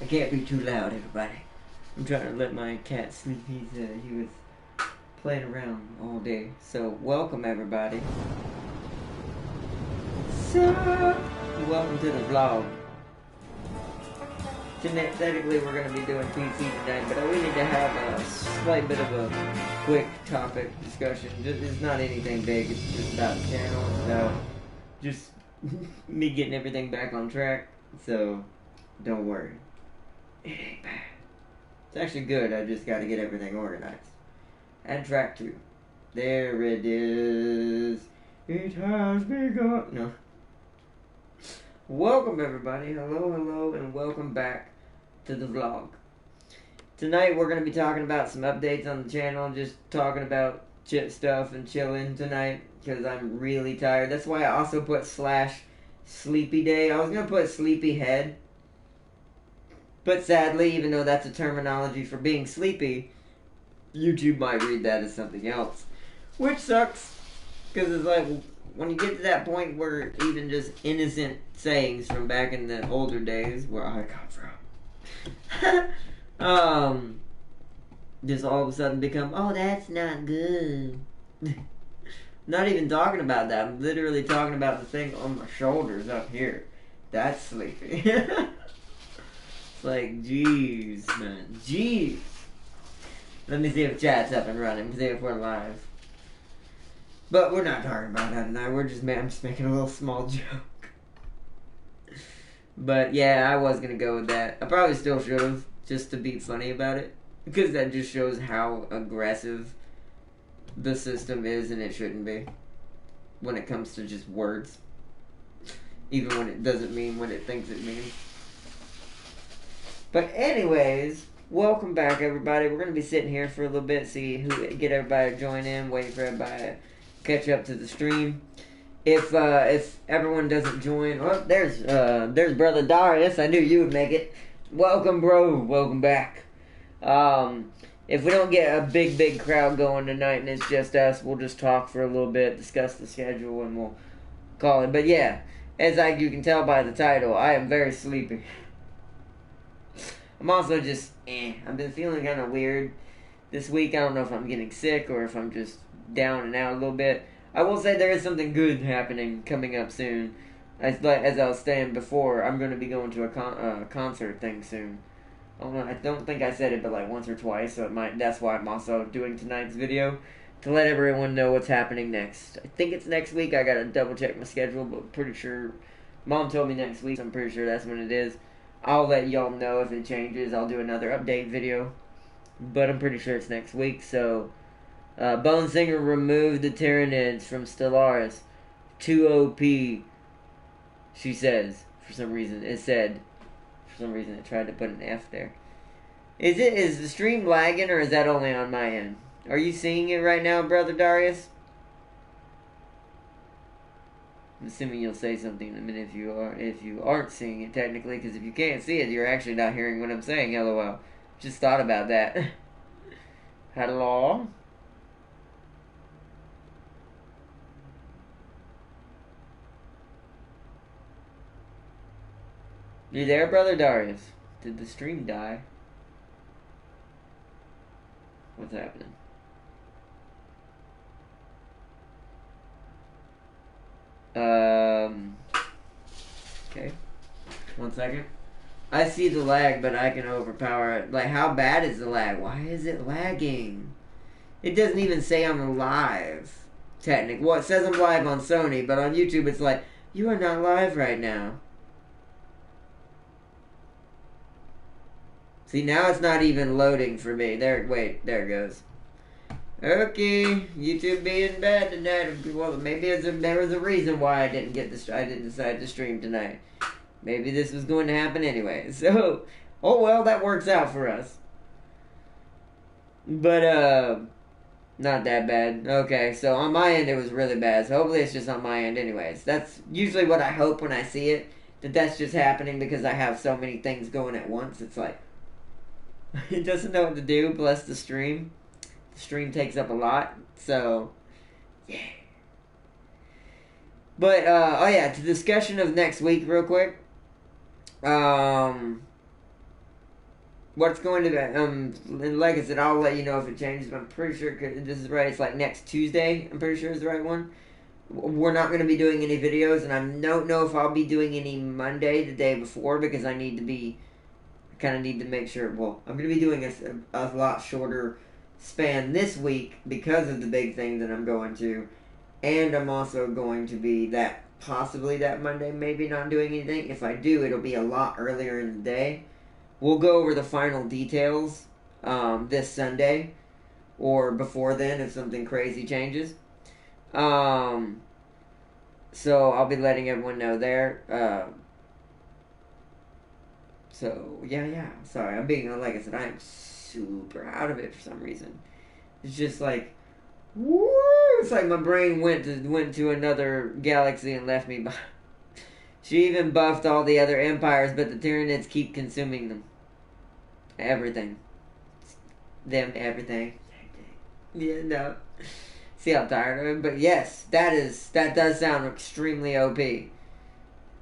I can't be too loud, everybody. I'm trying to let my cat sleep. He was playing around all day. So, welcome everybody. So, welcome to the vlog. Technically, we're going to be doing PC tonight, but we need to have a slight bit of a quick topic discussion. It's not anything big. It's just about the channel. So, just me getting everything back on track. So, don't worry. It ain't bad. It's actually good. I just got to get everything organized. Add track 2. There it is. It has begun. No. Welcome everybody. Hello, and welcome back to the vlog. Tonight we're going to be talking about some updates on the channel. Just talking about chit stuff and chilling tonight because I'm really tired. That's why I also put /sleepy day. I was going to put sleepy head. But sadly, even though that's a terminology for being sleepy, YouTube might read that as something else. Which sucks, because it's like, when you get to that point where even just innocent sayings from back in the older days, where I come from, just all of a sudden become, oh, that's not good. Not even talking about that. I'm literally talking about the thing on my shoulders up here. That's sleepy. It's like, jeez, man. Jeez. Let me see if chat's up and running. See if we're live. But we're not talking about that tonight. I'm just making a little small joke. But yeah, I was gonna go with that. I probably still should have, just to be funny about it. Because that just shows how aggressive the system is, and it shouldn't be. When it comes to just words. Even when it doesn't mean what it thinks it means. But anyways, welcome back everybody. We're going to be sitting here for a little bit, get everybody to join in, wait for everybody to catch up to the stream. If everyone doesn't join, oh, there's Brother Darius. I knew you would make it. Welcome, bro. Welcome back. If we don't get a big crowd going tonight and it's just us, we'll just talk for a little bit, discuss the schedule, and we'll call it. But yeah, as you can tell by the title, I am very sleepy. I'm also just, I've been feeling kind of weird this week. I don't know if I'm getting sick or if I'm just down and out a little bit. I will say there is something good happening coming up soon. As I was saying before, I'm going to be going to a concert thing soon. I don't think I said it, but like once or twice. So that's why I'm also doing tonight's video, to let everyone know what's happening next. I think it's next week. I got to double check my schedule, but pretty sure Mom told me next week. So I'm pretty sure that's when it is. I'll let y'all know if it changes. I'll do another update video. But I'm pretty sure it's next week. So, Bone Singer removed the Tyranids from Stellaris. 2 OP, she says. For some reason, it tried to put an F there. Is the stream lagging, or is that only on my end? Are you seeing it right now, Brother Darius? I'm assuming you'll say something in a minute if you aren't seeing it technically, because if you can't see it, you're actually not hearing what I'm saying. LOL. Just thought about that. Hello? You there, Brother Darius? Did the stream die? What's happening? Okay. 1 second. I see the lag, but I can overpower it. Like, how bad is the lag? Why is it lagging? It doesn't even say I'm live. Technically. Well, it says I'm live on Sony, but on YouTube it's like, you are not live right now. See, now it's not even loading for me. There it goes. Okay, YouTube being bad tonight. Well, maybe there was a reason why I didn't decide to stream tonight. Maybe this was going to happen anyway. So, oh well, that works out for us. But not that bad. Okay, so on my end it was really bad. So hopefully it's just on my end anyways. That's usually what I hope when I see it. That's just happening because I have so many things going at once. It's like, it doesn't know what to do, bless the stream. The stream takes up a lot, so, yeah. But, oh yeah, to discussion of next week real quick. what's going to be, and like I said, I'll let you know if it changes, but I'm pretty sure this is right. It's like next Tuesday, I'm pretty sure is the right one. We're not going to be doing any videos, and I don't know if I'll be doing any Monday the day before because I kind of need to make sure, well, I'm going to be doing a lot shorter span this week because of the big thing that I'm going to, and I'm also going to be possibly that Monday maybe not doing anything. If I do, it'll be a lot earlier in the day. We'll go over the final details this Sunday or before then if something crazy changes. So I'll be letting everyone know there. So yeah. Sorry, I'm being like I said, I'm super out of it for some reason. It's just like, woo! It's like my brain went to another galaxy and left me behind. She even buffed all the other empires, but the Tyranids keep consuming them. Everything. Everything. Yeah, no. See how tired I am? But yes, that does sound extremely OP.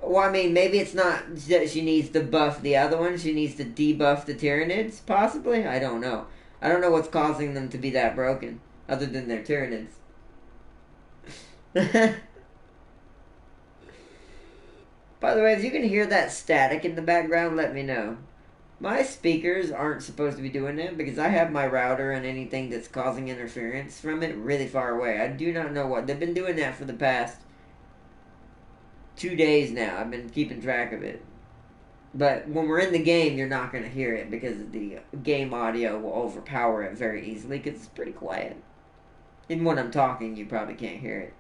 Well, I mean, maybe it's not that she needs to buff the other one. She needs to debuff the Tyranids, possibly? I don't know. I don't know what's causing them to be that broken, other than their Tyranids. By the way, if you can hear that static in the background, let me know. My speakers aren't supposed to be doing that because I have my router and anything that's causing interference from it really far away. I do not know what. They've been doing that for the past 2 days now. I've been keeping track of it. But when we're in the game, you're not going to hear it because the game audio will overpower it very easily because it's pretty quiet. Even when I'm talking, you probably can't hear it.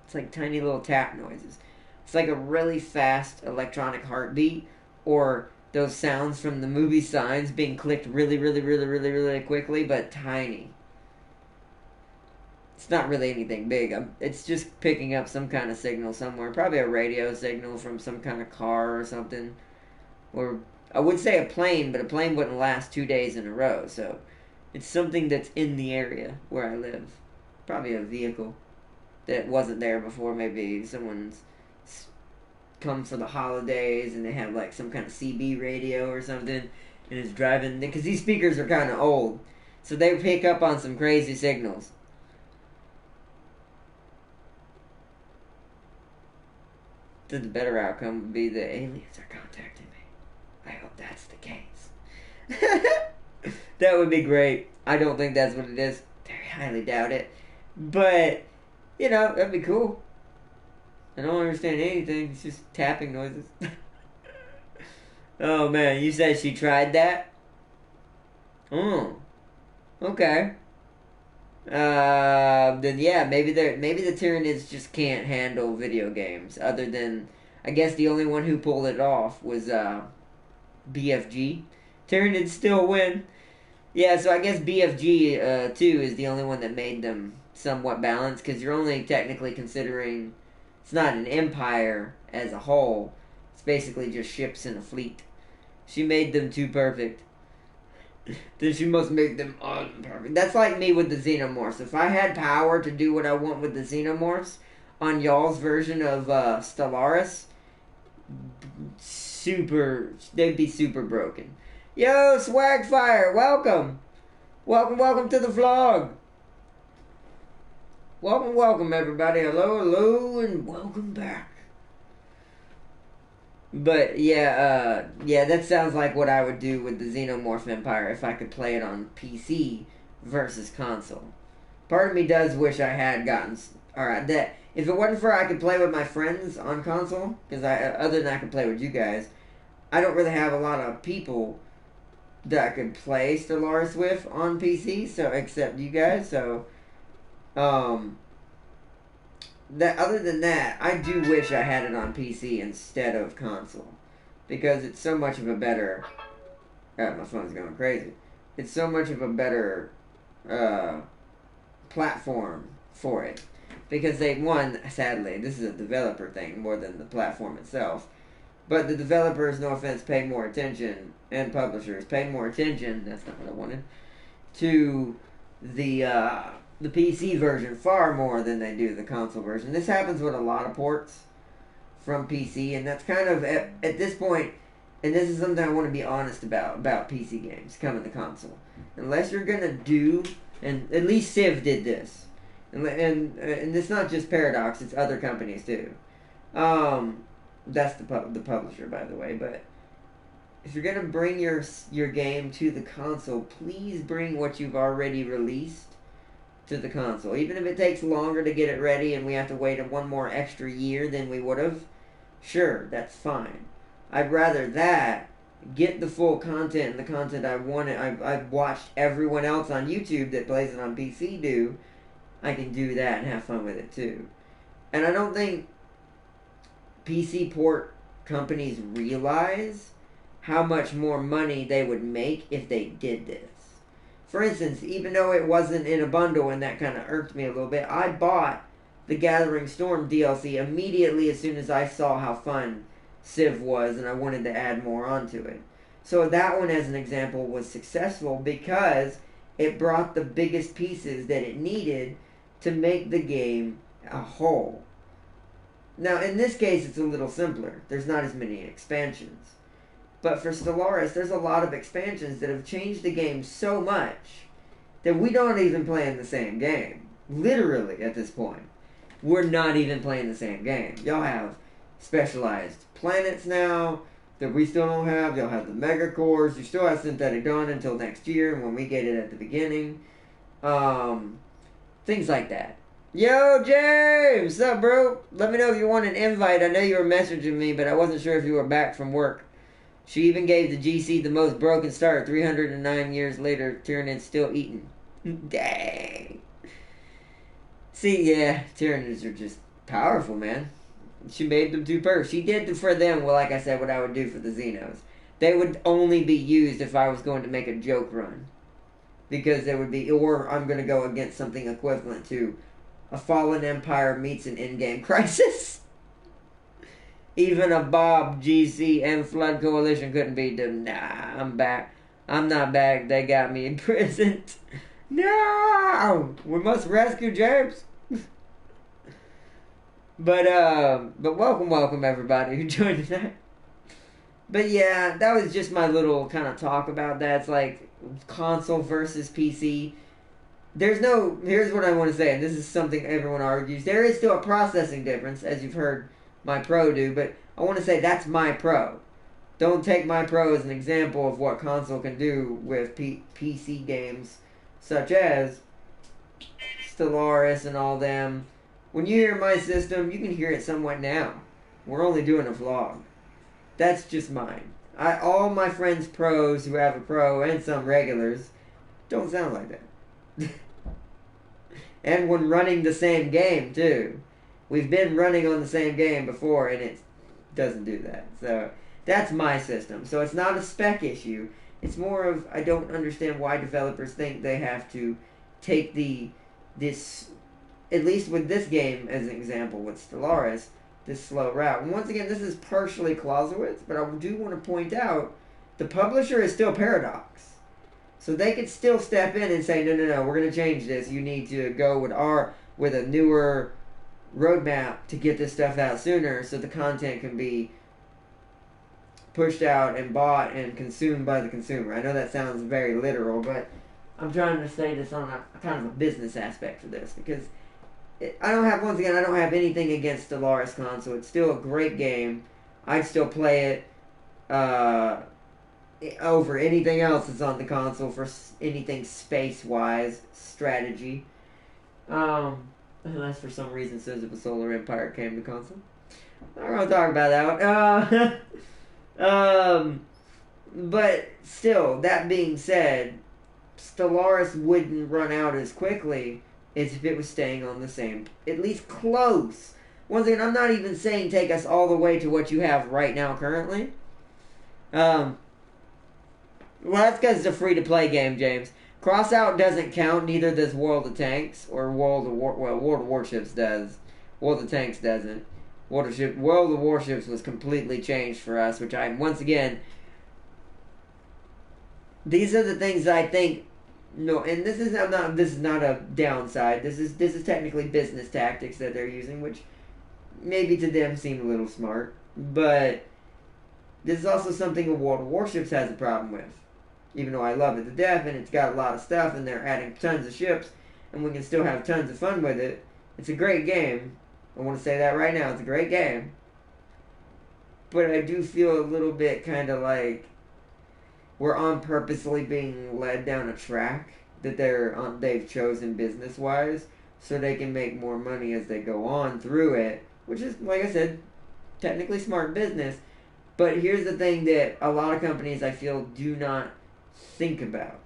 It's like tiny little tap noises. It's like a really fast electronic heartbeat, or those sounds from the movie Signs being clicked really, really, really, really, really quickly, but tiny. It's not really anything big. It's just picking up some kind of signal somewhere. Probably a radio signal from some kind of car or something. Or I would say a plane, but a plane wouldn't last 2 days in a row. So it's something that's in the area where I live. Probably a vehicle that wasn't there before. Maybe someone's come for the holidays and they have like some kind of CB radio or something and is driving, because these speakers are kind of old, so they pick up on some crazy signals. The better outcome would be the aliens are contacting me. I hope that's the case. That would be great. I don't think that's what it is. Very highly doubt it. But, that'd be cool. I don't understand anything. It's just tapping noises. Oh, man. You said she tried that? Oh. Okay. Then yeah, maybe the Tyranids just can't handle video games. Other than, I guess the only one who pulled it off was BFG. Tyranids still win. Yeah, so I guess BFG 2 is the only one that made them somewhat balanced, because you're only technically considering it's not an empire as a whole. It's basically just ships in a fleet. She made them too perfect. Then she must make them unperfect. That's like me with the Xenomorphs. If I had power to do what I want with the Xenomorphs on y'all's version of Stellaris, they'd be super broken. Yo, Swagfire, welcome. Welcome to the vlog. Welcome everybody. Hello, and welcome back. But yeah, that sounds like what I would do with the Xenomorph Empire if I could play it on PC versus console. Part of me does wish I had gotten. Alright, that if it wasn't for I could play with my friends on console, because other than I could play with you guys, I don't really have a lot of people that I could play Stellaris with on PC. So except you guys, so that other than that, I do wish I had it on PC instead of console, because it's so much of a better. My phone's going crazy. It's so much of a better platform for it, because sadly, this is a developer thing more than the platform itself. But the developers, no offense, pay more attention, and publishers pay more attention. That's not what I wanted. To the PC version far more than they do the console version. This happens with a lot of ports from PC, and that's kind of, at this point, and this is something I want to be honest about PC games coming to console. Unless you're gonna do, and at least Civ did this, and it's not just Paradox; it's other companies too. That's the publisher, by the way. But if you're gonna bring your game to the console, please bring what you've already released to the console. Even if it takes longer to get it ready and we have to wait one more extra year than we would have, sure, that's fine. I'd rather that, get the full content and the content I wanted. I've watched everyone else on YouTube that plays it on PC do. I can do that and have fun with it too. And I don't think PC port companies realize how much more money they would make if they did this. For instance, even though it wasn't in a bundle and that kind of irked me a little bit, I bought the Gathering Storm DLC immediately as soon as I saw how fun Civ was and I wanted to add more onto it. So that one, as an example, was successful because it brought the biggest pieces that it needed to make the game a whole. Now, in this case, it's a little simpler. There's not as many expansions. But for Stellaris, there's a lot of expansions that have changed the game so much that we don't even play in the same game. Literally, at this point. We're not even playing the same game. Y'all have specialized planets now that we still don't have. Y'all have the mega cores. You still have Synthetic Dawn until next year when we get it at the beginning. Things like that. Yo, James! What's up, bro? Let me know if you want an invite. I know you were messaging me, but I wasn't sure if you were back from work. She even gave the GC the most broken start. 309 years later, Tyranids still eating. Dang. See, yeah, Tyranids are just powerful, man. She made them too perfect. She did for them, well, like I said, what I would do for the Xenos. They would only be used if I was going to make a joke run. Because there would be, or I'm going to go against something equivalent to a Fallen Empire meets an in-game Crisis. Even a Bob, GC, and Flood Coalition couldn't beat them. Nah, I'm back. I'm not back. They got me imprisoned. No! We must rescue James. But welcome everybody who joined tonight. But yeah, that was just my little kind of talk about that. It's like console versus PC. Here's what I want to say, and this is something everyone argues. There is still a processing difference, as you've heard my Pro do, but I want to say that's my Pro. Don't take my Pro as an example of what console can do with PC games, such as Stellaris and all them. When you hear my system, you can hear it somewhat now. We're only doing a vlog. That's just mine. All my friends' pros who have a Pro, and some regulars, don't sound like that. And when running the same game, too. We've been running on the same game before, and it doesn't do that. So, that's my system. So, it's not a spec issue. It's more of, I don't understand why developers think they have to take this, at least with this game as an example, with Stellaris, this slow route. And once again, this is partially Clausewitz, but I do want to point out, the publisher is still Paradox. So they could still step in and say, no, we're going to change this. You need to go with a newer roadmap to get this stuff out sooner so the content can be pushed out and bought and consumed by the consumer. I know that sounds very literal, but I'm trying to say this on a kind of a business aspect for this, because I don't have anything against Stellaris console. It's still a great game. I'd still play it over anything else that's on the console for anything space-wise strategy. Unless for some reason says if a Solar Empire came to console. I'm not going to talk about that one. But still, that being said, Stellaris wouldn't run out as quickly as if it was staying on the same, at least close. Once again, I'm not even saying take us all the way to what you have right now currently. Well, that's because it's a free-to-play game, James. Crossout doesn't count, neither does World of Tanks, or World of Warships does. World of Tanks doesn't. World of Warships was completely changed for us, which once again, these are the things I think, and this is not a downside. This is technically business tactics that they're using, which maybe to them seem a little smart, but This is also something World of Warships has a problem with. Even though I love it to death and it's got a lot of stuff and they're adding tons of ships and we can still have tons of fun with it. It's a great game. I want to say that right now. It's a great game. But I do feel a little bit kind of like we're on purposely being led down a track that they've chosen business-wise so they can make more money as they go on through it, which is, like I said, technically smart business. But here's the thing that a lot of companies, I feel, do not think about.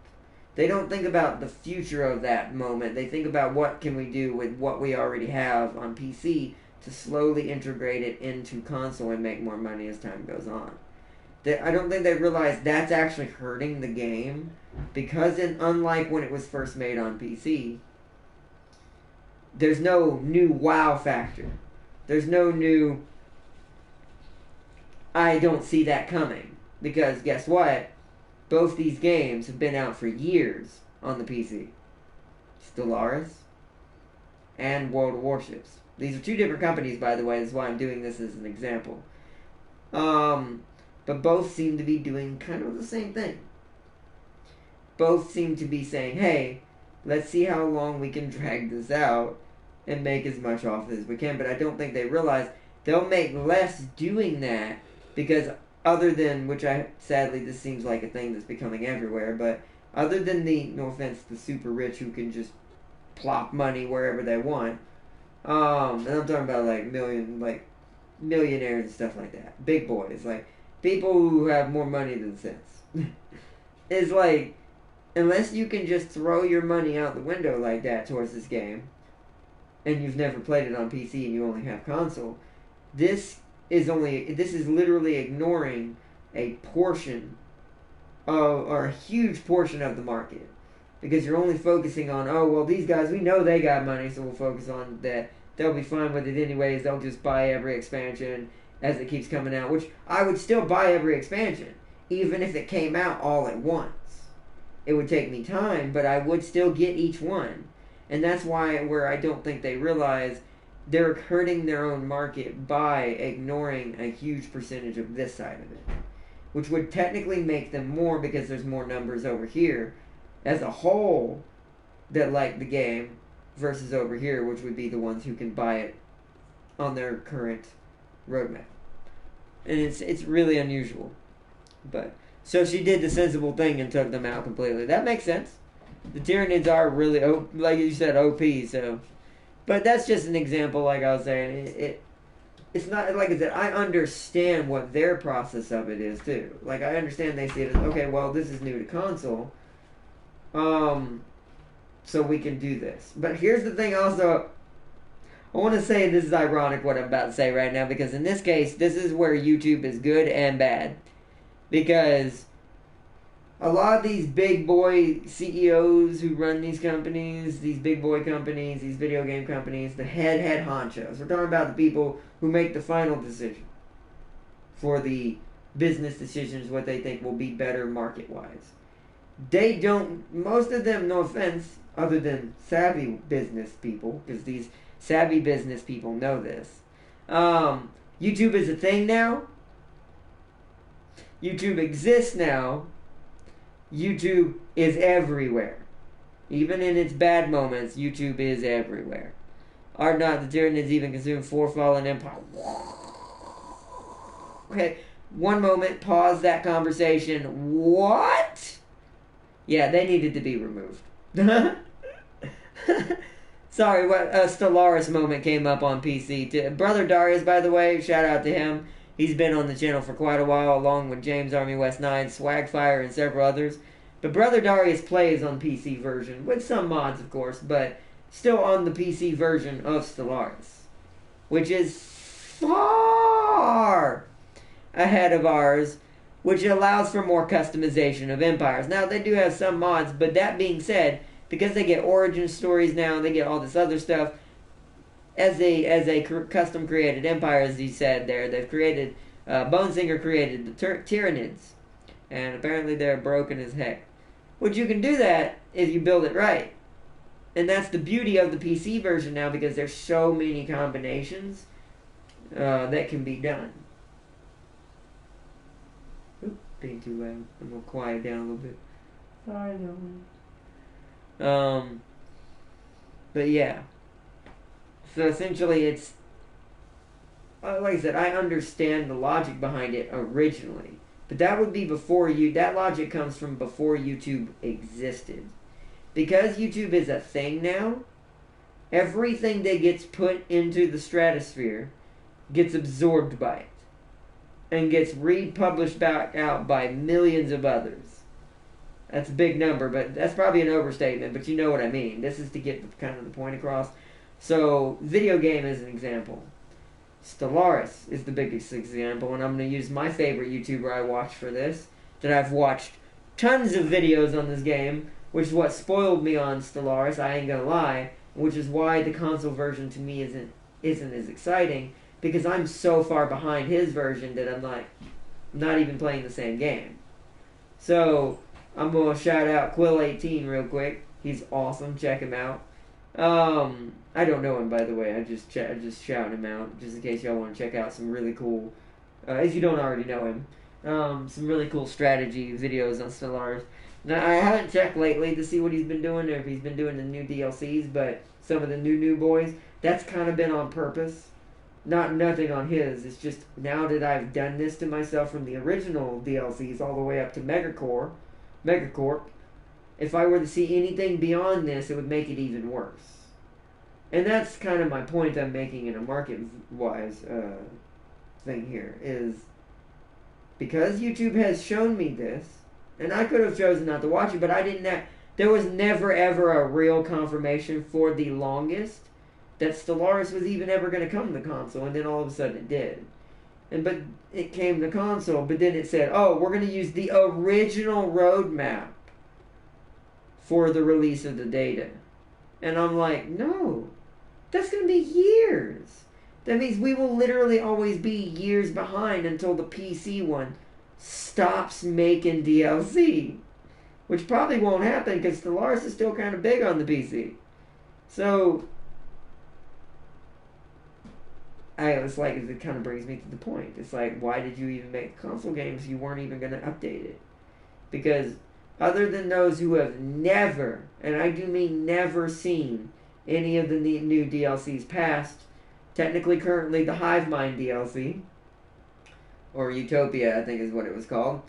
They don't think about the future of that moment. They think about what can we do with what we already have on PC to slowly integrate it into console and make more money as time goes on. I don't think they realize that's actually hurting the game because unlike when it was first made on PC, there's no new wow factor. There's no new I don't see that coming. Because guess what? Both these games have been out for years on the PC. Stellaris and World of Warships. These are two different companies, by the way. That's why I'm doing this as an example. But both seem to be doing kind of the same thing. Both seem to be saying, hey, let's see how long we can drag this out and make as much off as we can. But I don't think they realize they'll make less doing that because other than, which sadly this seems like a thing that's becoming everywhere, but other than no offense, the super rich who can just plop money wherever they want, and I'm talking about millionaires and stuff like that, big boys, like people who have more money than sense, is like, unless you can just throw your money out the window like that towards this game, and you've never played it on PC and you only have console, this is literally ignoring a portion or a huge portion of the market. Because you're only focusing on, oh, well, these guys, we know they got money, so we'll focus on that. They'll be fine with it anyways. They'll just buy every expansion as it keeps coming out, which I would still buy every expansion, even if it came out all at once. It would take me time, but I would still get each one. And that's where I don't think they realize they're hurting their own market by ignoring a huge percentage of this side of it. Which would technically make them more because there's more numbers over here as a whole that like the game versus over here, which would be the ones who can buy it on their current roadmap. And it's really unusual. But so she did the sensible thing and took them out completely. That makes sense. The Tyranids are really, like you said, OP, so... But that's just an example, like I was saying. It's not, like I said, I understand what their process of it is, too. Like, I understand they see it as, okay, well, this is new to console, so we can do this. But here's the thing also, I want to say this is ironic what I'm about to say right now, because in this case, this is where YouTube is good and bad. Because a lot of these big boy CEOs who run these companies, these big boy companies, these video game companies, the head honchos. We're talking about the people who make the final decision for the business decisions, what they think will be better market-wise. They don't, most of them, no offense, other than savvy business people, because these savvy business people know this. YouTube is a thing now. YouTube exists now. YouTube is everywhere. Even in its bad moments, YouTube is everywhere. Are not the Tyranids even consumed 4 Fallen Empire? Okay, one moment, pause that conversation. What? Yeah, they needed to be removed. Sorry, what a Stellaris moment came up on PC. Brother Darius, by the way, shout out to him. He's been on the channel for quite a while, along with James Army West 9, Swagfire, and several others. But Brother Darius plays on PC version, with some mods, of course, but still on the PC version of Stellaris, which is far ahead of ours, which allows for more customization of empires. Now, they do have some mods, but that being said, because they get origin stories now, they get all this other stuff, as a custom created empire, as he said there, they've created, Bonesinger created the Tyranids, and apparently they're broken as heck. Which you can do that if you build it right. And that's the beauty of the PC version now, because there's so many combinations that can be done. getting too loud. I'm gonna quiet down a little bit. Sorry, no. But yeah. So essentially, it's like I said, I understand the logic behind it originally, but that would be before you. That logic comes from before YouTube existed, because YouTube is a thing now. Everything that gets put into the stratosphere gets absorbed by it and gets republished back out by millions of others. That's a big number, but that's probably an overstatement, but you know what I mean. This is to get kind of the point across. So, video game is an example. Stellaris is the biggest example, and I'm going to use my favorite YouTuber I watch for this, that I've watched tons of videos on this game, which is what spoiled me on Stellaris, I ain't gonna lie, which is why the console version to me isn't as exciting, because I'm so far behind his version that I'm like, not even playing the same game. So, I'm going to shout out Quill18 real quick. He's awesome, check him out. I don't know him, by the way. I just shout him out just in case y'all want to check out some really cool, if you don't already know him, some really cool strategy videos on Stellaris. Now, I haven't checked lately to see what he's been doing or if he's been doing the new DLCs, but some of the new boys, that's kind of been on purpose. Nothing on his. It's just now that I've done this to myself from the original DLCs all the way up to Megacorp, if I were to see anything beyond this, it would make it even worse. And that's kind of my point I'm making in a market-wise thing here, is because YouTube has shown me this, and I could have chosen not to watch it, but I didn't there was never ever a real confirmation for the longest that Stellaris was even ever going to come to console, and then all of a sudden it did. But it came to console, but then it said, oh, we're going to use the original roadmap for the release of the data. And I'm like, no, that's going to be years. That means we will literally always be years behind until the PC one stops making DLC. Which probably won't happen because Stellaris is still kind of big on the PC. So, it's like, it kind of brings me to the point. It's like, why did you even make console games if you weren't even going to update it? Because other than those who have never, and I do mean never, seen any of the new DLCs past, technically currently the Hivemind DLC, or Utopia I think is what it was called,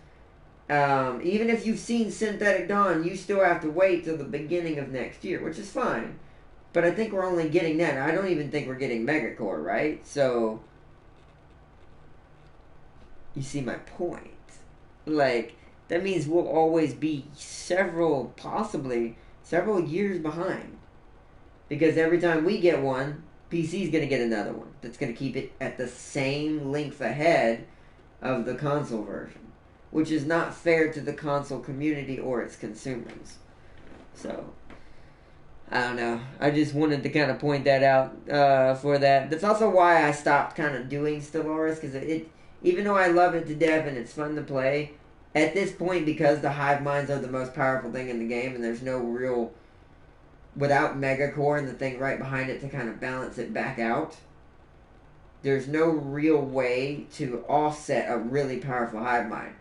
even if you've seen Synthetic Dawn, you still have to wait till the beginning of next year, which is fine. But I think we're only getting that. I don't even think we're getting Megacorp, right? So, you see my point. Like, that means we'll always be possibly several years behind. Because every time we get one, PC's going to get another one. That's going to keep it at the same length ahead of the console version. Which is not fair to the console community or its consumers. So, I don't know. I just wanted to kind of point that out for that. That's also why I stopped kind of doing Stellaris. Because even though I love it to death and it's fun to play, at this point, because the hive minds are the most powerful thing in the game, and there's no real, without Megacorp and the thing right behind it to kind of balance it back out, there's no real way to offset a really powerful hive mind.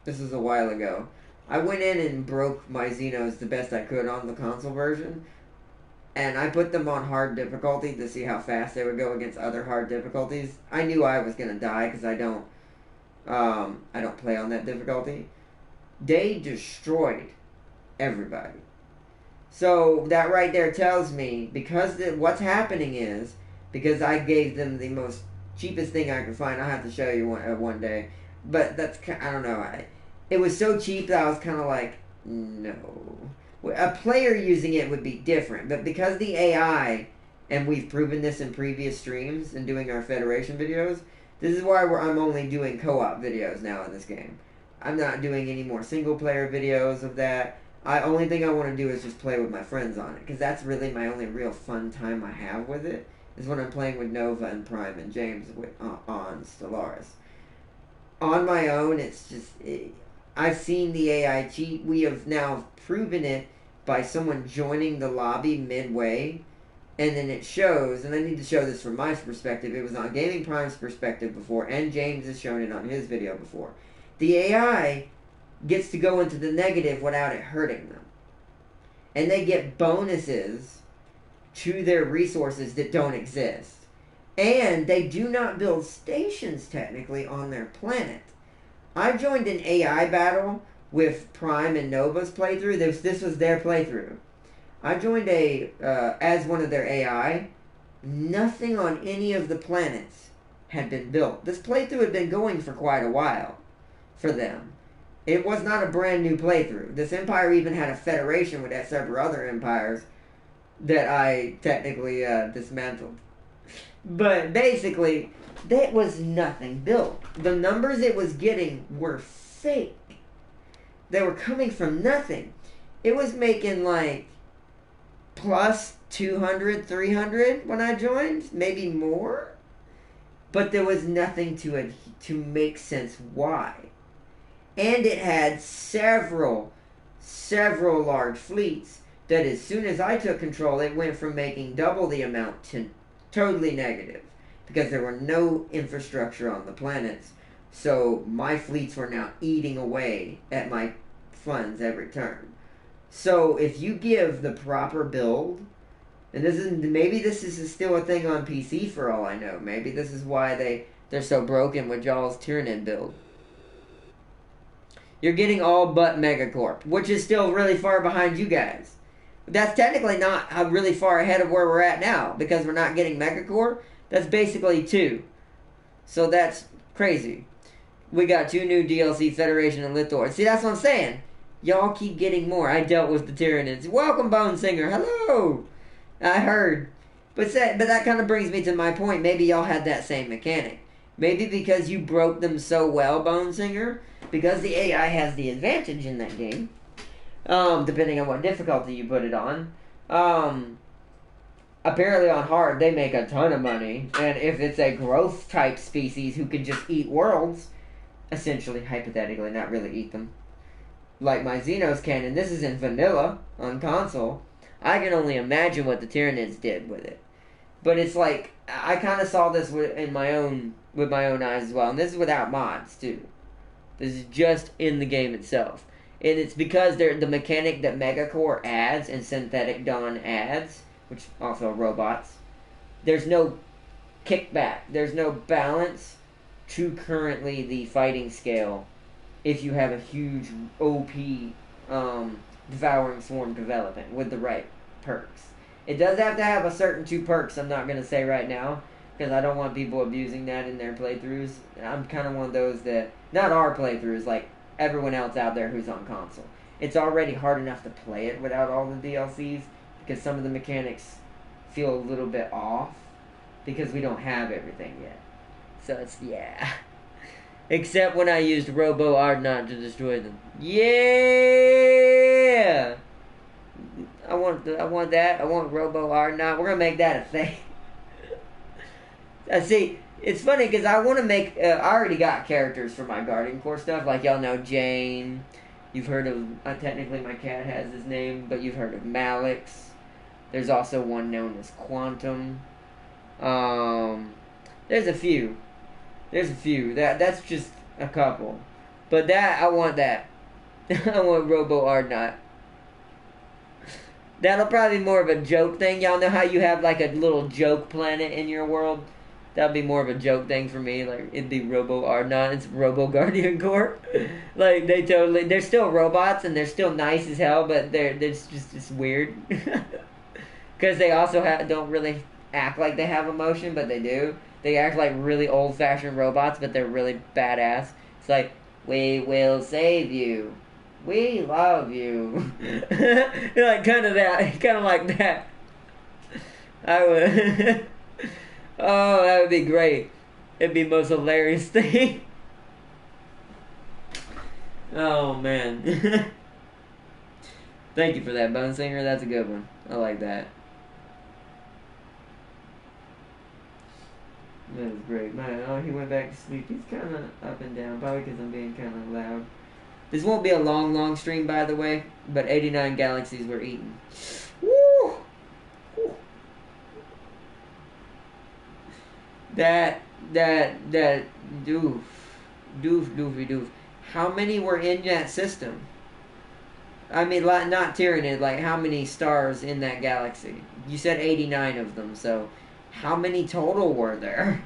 This was a while ago, I went in and broke my Xenos the best I could on the console version, and I put them on hard difficulty to see how fast they would go against other hard difficulties. I knew I was going to die because I don't play on that difficulty. They destroyed everybody. So that right there tells me, because what's happening is, because I gave them the most cheapest thing I could find. I'll have to show you one day. But that's, I don't know. It was so cheap that I was kind of like, no. A player using it would be different. But because the AI, and we've proven this in previous streams and doing our Federation videos, this is why I'm only doing co-op videos now in this game. I'm not doing any more single-player videos of that. Only thing I want to do is just play with my friends on it. Because that's really my only real fun time I have with it. Is when I'm playing with Nova and Prime and James on Stellaris. On my own, it's just... I've seen the AI cheat. We have now proven it by someone joining the lobby midway And then it shows, and I need to show this from my perspective. It was on Gaming Prime's perspective before, and James has shown it on his video before. The AI gets to go into the negative without it hurting them. And they get bonuses to their resources that don't exist. And they do not build stations, technically, on their planet. I joined an AI battle with Prime and Nova's playthrough. This was their playthrough. I joined as one of their AI. Nothing on any of the planets had been built. This playthrough had been going for quite a while for them. It was not a brand new playthrough. This empire even had a federation with several other empires that I technically dismantled. But basically, that was nothing built. The numbers it was getting were fake. They were coming from nothing. It was making like plus 200, 300 when I joined, maybe more. But there was nothing to make sense why. And it had several large fleets that as soon as I took control, it went from making double the amount to totally negative. Because there were no infrastructure on the planets. So my fleets were now eating away at my funds every turn. So if you give the proper build, and maybe this is still a thing on PC for all I know. Maybe this is why they're so broken with y'all's Tyranid build. You're getting all but Megacorp, which is still really far behind you guys. That's technically not really far ahead of where we're at now, because we're not getting Megacorp. That's basically 2. So that's crazy. We got 2 new DLC, Federation and Littor. See, that's what I'm saying. Y'all keep getting more. I dealt with the Tyranids. Welcome, Bone Singer. Hello. I heard. But that kind of brings me to my point. Maybe y'all had that same mechanic. Maybe because you broke them so well, Bone Singer, because the AI has the advantage in that game, depending on what difficulty you put it on. Apparently on hard, they make a ton of money. And if it's a growth-type species who can just eat worlds, essentially, hypothetically, not really eat them, like my Xenos can, and this is in vanilla on console, I can only imagine what the Tyranids did with it. But it's like, I kind of saw this with my own eyes as well. And this is without mods, too. This is just in the game itself. And it's because the mechanic that Megacore adds and Synthetic Dawn adds, which also are robots, there's no kickback. There's no balance to currently the fighting scale if you have a huge OP Devouring Swarm development with the right perks. It does have to have a certain 2 perks I'm not going to say right now, because I don't want people abusing that in their playthroughs. I'm kind of one of those that, not our playthroughs, like everyone else out there who's on console. It's already hard enough to play it without all the DLCs, because some of the mechanics feel a little bit off, because we don't have everything yet. So it's, yeah. Except when I used Robo Ardnot to destroy them. Yeah! I want that. I want Robo Ardnot. We're gonna make that a thing. See, it's funny because I want to make. I already got characters for my Guardian Corps stuff. Like y'all know Jane. You've heard of. Technically, my cat has his name, but you've heard of Malix. There's also one known as Quantum. There's a few. That's just a couple. But I want that. I want Robo Ardnot. That'll probably be more of a joke thing. Y'all know how you have like a little joke planet in your world? That'd be more of a joke thing for me. Like, it'd be Robo Ardnot. It's Robo Guardian Corps. Like, they're still robots and they're still nice as hell, but it's weird. Because they also don't really act like they have emotion, but they do. They act like really old-fashioned robots, but they're really badass. It's like, we will save you. We love you. Like, kind of like that. I would. Oh, that would be great. It'd be the most hilarious thing. Oh, man. Thank you for that, Bone Singer. That's a good one. I like that. That was great. Man, he went back to sleep. He's kind of up and down, probably because I'm being kind of loud. This won't be a long stream, by the way, but 89 galaxies were eaten. Woo! Woo! that doof. How many were in that system? I mean, not Tyranid, like how many stars in that galaxy? You said 89 of them, so how many total were there?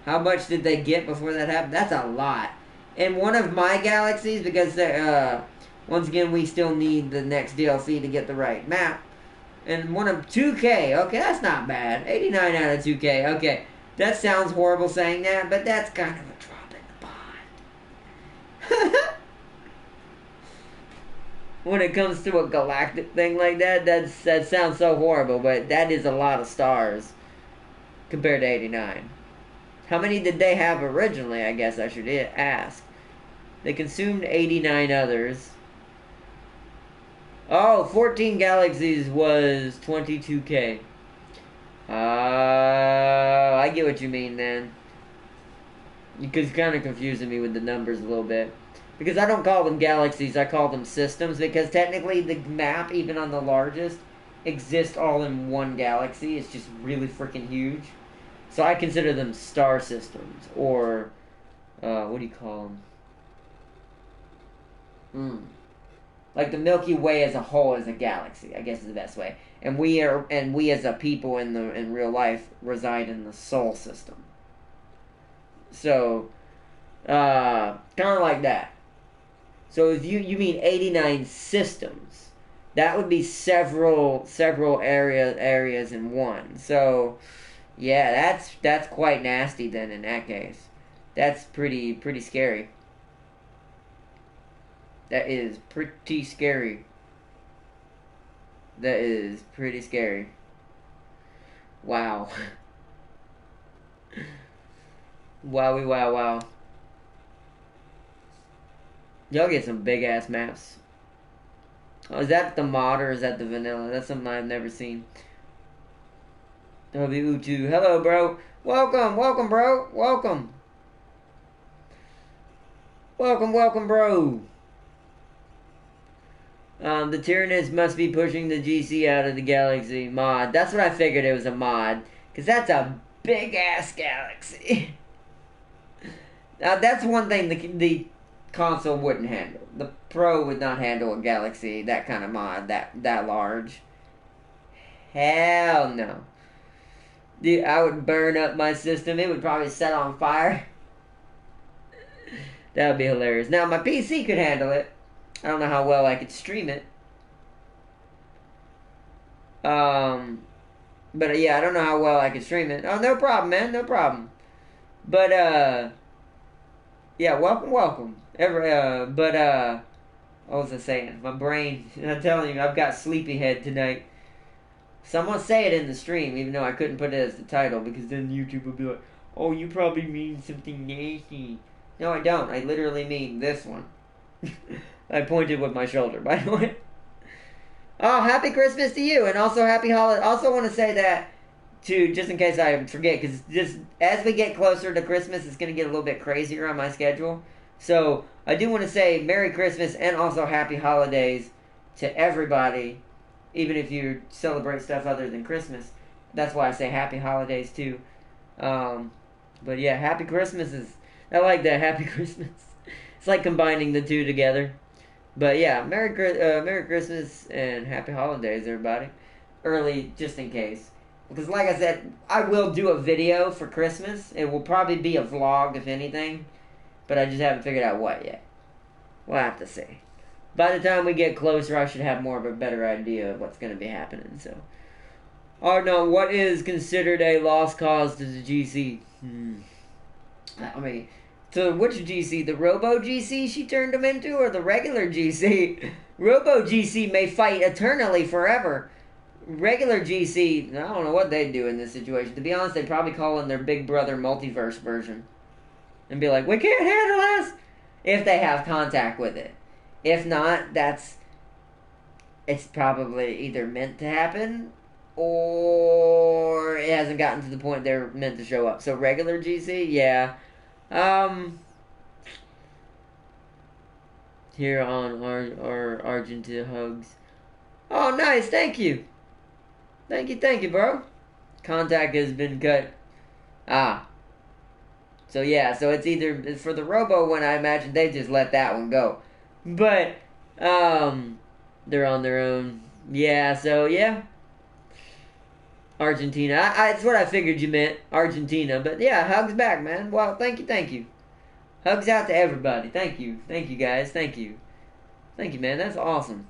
How much did they get before that happened? That's a lot. In one of my galaxies, because once again, we still need the next DLC to get the right map. And one of 2K, okay, that's not bad. 89 out of 2K, okay. That sounds horrible saying that, but that's kind of a drop in the pond. When it comes to a galactic thing like that, that sounds so horrible, but that is a lot of stars compared to 89. How many did they have originally, I guess I should ask. They consumed 89 others. Oh, 14 galaxies was 22K. I get what you mean then. Because it's kind of confusing me with the numbers a little bit. Because I don't call them galaxies, I call them systems. Because technically the map, even on the largest, exists all in one galaxy. It's just really freaking huge. So I consider them star systems. Or, what do you call them? Like the Milky Way as a whole is a galaxy, I guess is the best way. And we as a people in real life reside in the Sol system. So, kind of like that. So if you mean 89 systems, that would be several areas in one. So, yeah, that's quite nasty then in that case. That's pretty scary. That is pretty scary. That is pretty scary. Wow. Wowie wow. Y'all get some big ass maps. Oh, is that the mod or is that the vanilla? That's something I've never seen. W2. Hello, bro. Welcome, bro. Welcome, bro. The Tyranids must be pushing the GC out of the galaxy mod. That's what I figured it was a mod. Because that's a big-ass galaxy. Now, that's one thing the console wouldn't handle. The Pro would not handle a galaxy, that kind of mod, that large. Hell no. Dude, I would burn up my system. It would probably set on fire. That would be hilarious. Now, my PC could handle it. I don't know how well I could stream it. But yeah, I don't know how well I could stream it. Oh, no problem, man. No problem. But, yeah, welcome. What was I saying? My brain, I'm telling you, I've got sleepyhead tonight. Someone say it in the stream, even though I couldn't put it as the title, because then YouTube would be like, oh, you probably mean something nasty. No, I don't. I literally mean this one. I pointed with my shoulder, by the way. Oh, happy Christmas to you, and also happy holiday. Also want to say that, too, just in case I forget, because just as we get closer to Christmas, it's going to get a little bit crazier on my schedule. So, I do want to say Merry Christmas and also happy holidays to everybody, even if you celebrate stuff other than Christmas. That's why I say happy holidays, too. But yeah, happy Christmas is... I like that, happy Christmas. It's like combining the two together. But yeah, Merry Christmas and Happy Holidays, everybody. Early, just in case. Because like I said, I will do a video for Christmas. It will probably be a vlog, if anything. But I just haven't figured out what yet. We'll have to see. By the time we get closer, I should have more of a better idea of what's going to be happening. So, no, what is considered a lost cause to the GC? I mean... So which GC? The Robo GC she turned him into, or the regular GC? Robo GC may fight eternally forever. Regular GC, I don't know what they'd do in this situation. To be honest, they'd probably call in their Big Brother multiverse version. And be like, we can't handle this! If they have contact with it. If not, it's probably either meant to happen, or it hasn't gotten to the point they're meant to show up. So regular GC, yeah. Here on our Argentina hugs. Oh, nice. Thank you. Thank you, bro. Contact has been cut. Ah. So yeah, so it's either for the Robo one. I imagine they just let that one go, but they're on their own. Yeah. So yeah. Argentina. It's what I figured you meant, Argentina. But yeah, hugs back, man. Well, thank you. Hugs out to everybody. Thank you, guys. Thank you, man. That's awesome.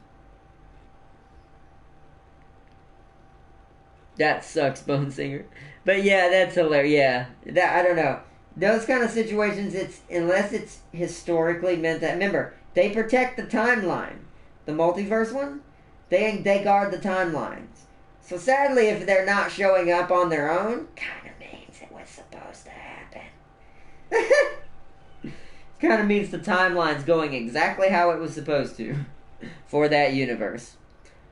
That sucks, Bone Singer. But yeah, that's hilarious. Yeah, that I don't know. Those kind of situations, unless it's historically meant that. Remember, they protect the timeline. The multiverse one, they guard the timelines. So sadly, if they're not showing up on their own, kind of means it was supposed to happen. Kind of means the timeline's going exactly how it was supposed to for that universe.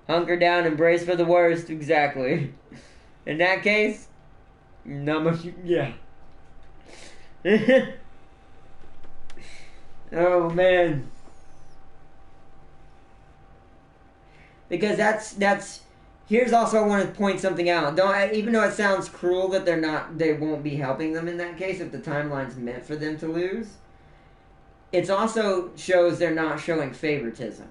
Hunker down and brace for the worst, exactly. In that case, not much, yeah. Oh, man. Because that's here's also I want to point something out. Even though it sounds cruel that they won't be helping them in that case if the timeline's meant for them to lose. It also shows they're not showing favoritism.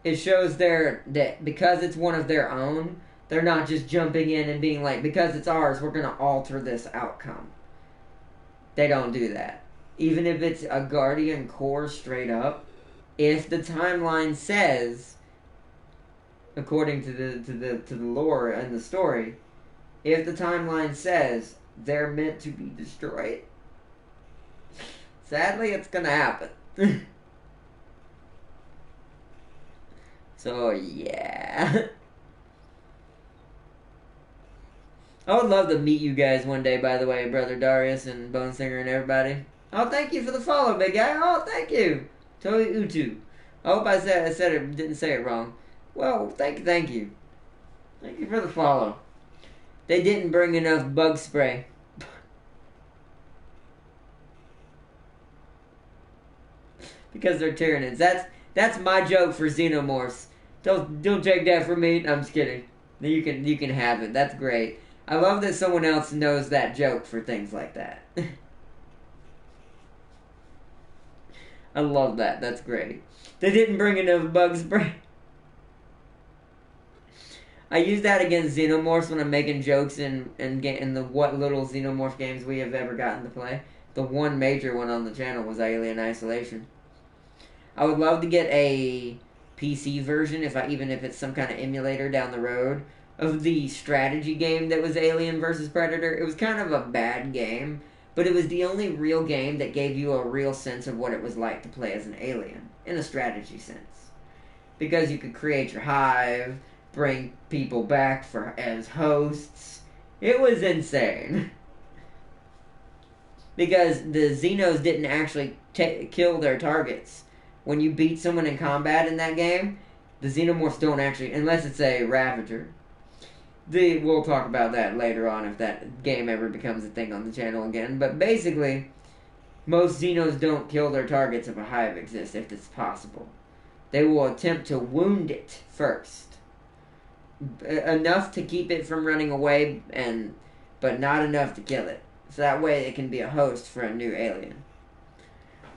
It shows that because it's one of their own, they're not just jumping in and being like, because it's ours, we're going to alter this outcome. They don't do that. Even if it's a Guardian core straight up, if the timeline says, according to the lore and the story, if the timeline says they're meant to be destroyed, sadly, it's gonna happen. So yeah, I would love to meet you guys one day. By the way, Brother Darius and Bone Singer and everybody. Oh, thank you for the follow, big guy. Oh, thank you, Toi Utu. I hope I didn't say it wrong. Well, thank you. Thank you for the follow. They didn't bring enough bug spray. Because they're Tyranids. That's my joke for Xenomorphs. Don't take that from me. I'm just kidding. You can have it. That's great. I love that someone else knows that joke for things like that. I love that. That's great. They didn't bring enough bug spray. I use that against Xenomorphs when I'm making jokes in the what little Xenomorph games we have ever gotten to play. The one major one on the channel was Alien Isolation. I would love to get a PC version, even if it's some kind of emulator down the road, of the strategy game that was Alien vs. Predator. It was kind of a bad game, but it was the only real game that gave you a real sense of what it was like to play as an alien, in a strategy sense. Because you could create your hive, bring people back as hosts. It was insane. Because the Xenos didn't actually kill their targets. When you beat someone in combat in that game, the Xenomorphs don't actually, unless it's a Ravager. We'll talk about that later on if that game ever becomes a thing on the channel again. But basically, most Xenos don't kill their targets if a hive exists, if it's possible. They will attempt to wound it first. Enough to keep it from running away, but not enough to kill it. So that way it can be a host for a new alien.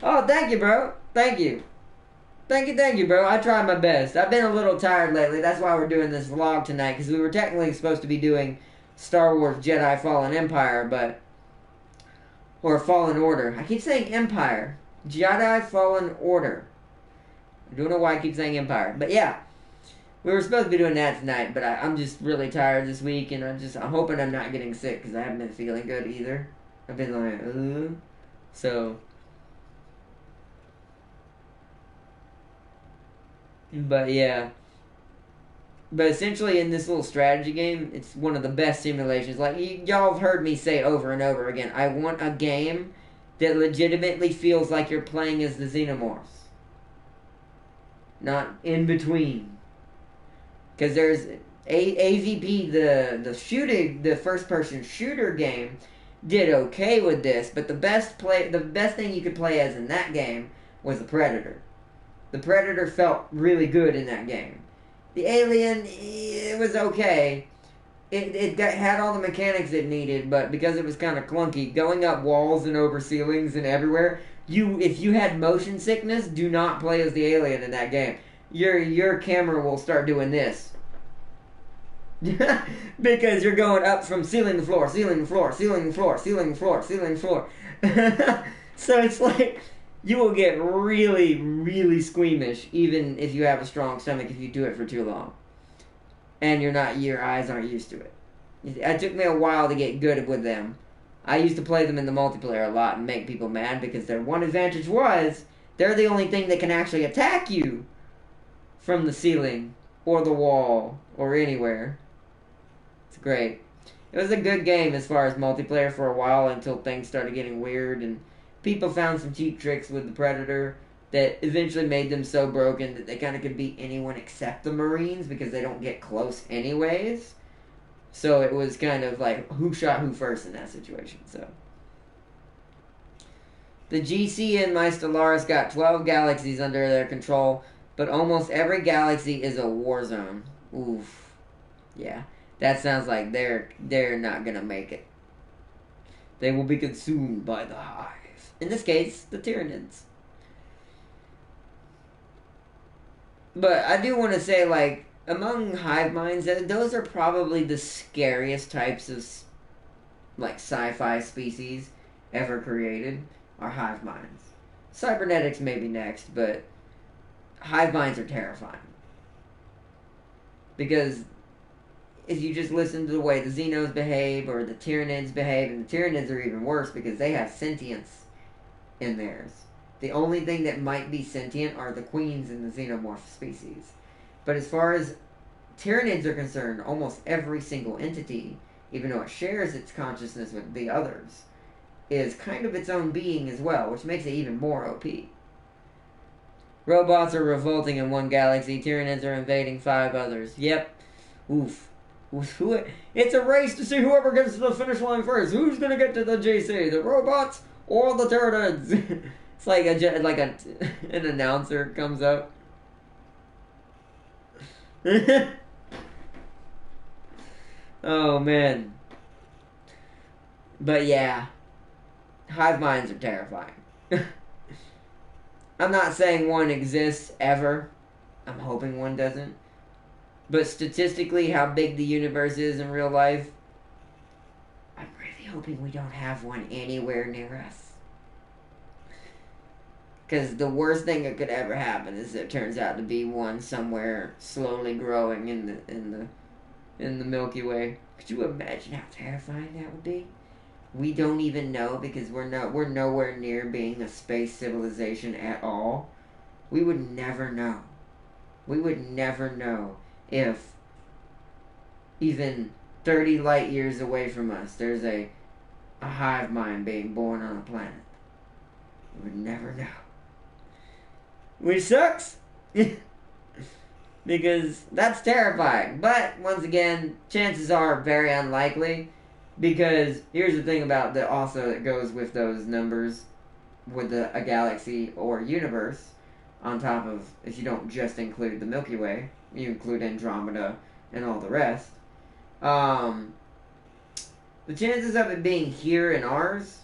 Oh, thank you, bro. Thank you. Thank you, bro. I tried my best. I've been a little tired lately. That's why we're doing this vlog tonight, because we were technically supposed to be doing Star Wars Jedi Fallen Empire, or Fallen Order. I keep saying Empire. Jedi Fallen Order. I don't know why I keep saying Empire. But yeah, we were supposed to be doing that tonight, but I'm just really tired this week, and I'm hoping I'm not getting sick, because I haven't been feeling good either. I've been like, So... But yeah. But essentially in this little strategy game, it's one of the best simulations. Like, y'all have heard me say over and over again, I want a game that legitimately feels like you're playing as the Xenomorphs. Not in between. Because there's AVP, the first-person shooter game, did okay with this, but the best thing you could play as in that game was the Predator. The Predator felt really good in that game. The Alien, it was okay. had all the mechanics it needed, but because it was kind of clunky, going up walls and over ceilings and everywhere, if you had motion sickness, do not play as the alien in that game. Your camera will start doing this. Because you're going up from ceiling to floor, ceiling to floor, ceiling to floor, ceiling to floor, ceiling to floor. So it's like you will get really, really squeamish, even if you have a strong stomach, if you do it for too long. And your eyes aren't used to it. It took me a while to get good with them. I used to play them in the multiplayer a lot and make people mad because their one advantage was they're the only thing that can actually attack you from the ceiling or the wall or anywhere. It's great. It was a good game as far as multiplayer for a while until things started getting weird and people found some cheap tricks with the Predator that eventually made them so broken that they kind of could beat anyone except the Marines because they don't get close anyways. So it was kind of like who shot who first in that situation. So the GC and my Stellaris got 12 galaxies under their control, but almost every galaxy is a war zone. Oof. Yeah. That sounds like they're not gonna make it. They will be consumed by the Hive. In this case, the Tyranids. But I do want to say, like, among hive minds, those are probably the scariest types of, like, sci-fi species ever created, are hive minds. Cybernetics may be next, but hive minds are terrifying. Because if you just listen to the way the Xenos behave, or the Tyranids behave, and the Tyranids are even worse because they have sentience in theirs. The only thing that might be sentient are the queens in the xenomorph species. But as far as Tyranids are concerned, almost every single entity, even though it shares its consciousness with the others, is kind of its own being as well, which makes it even more OP. Robots are revolting in one galaxy, Tyranids are invading 5 others. Yep. Oof. It's a race to see whoever gets to the finish line first. Who's gonna get to the JC? The robots or the Tyranids? It's like an announcer comes up. Oh man. But yeah, hive minds are terrifying. I'm not saying one exists ever. I'm hoping one doesn't. But statistically, how big the universe is in real life, I'm really hoping we don't have one anywhere near us. Because the worst thing that could ever happen is there turns out to be one somewhere slowly growing in the Milky Way. Could you imagine how terrifying that would be? We don't even know because we're nowhere near being a space civilization at all. We would never know. We would never know if even 30 light years away from us there's a hive mind being born on a planet. We would never know. Which sucks. Because that's terrifying. But, once again, chances are very unlikely. Because, here's the thing about that also that goes with those numbers with a galaxy or universe. On top of, if you don't just include the Milky Way, you include Andromeda and all the rest. The chances of it being here in ours,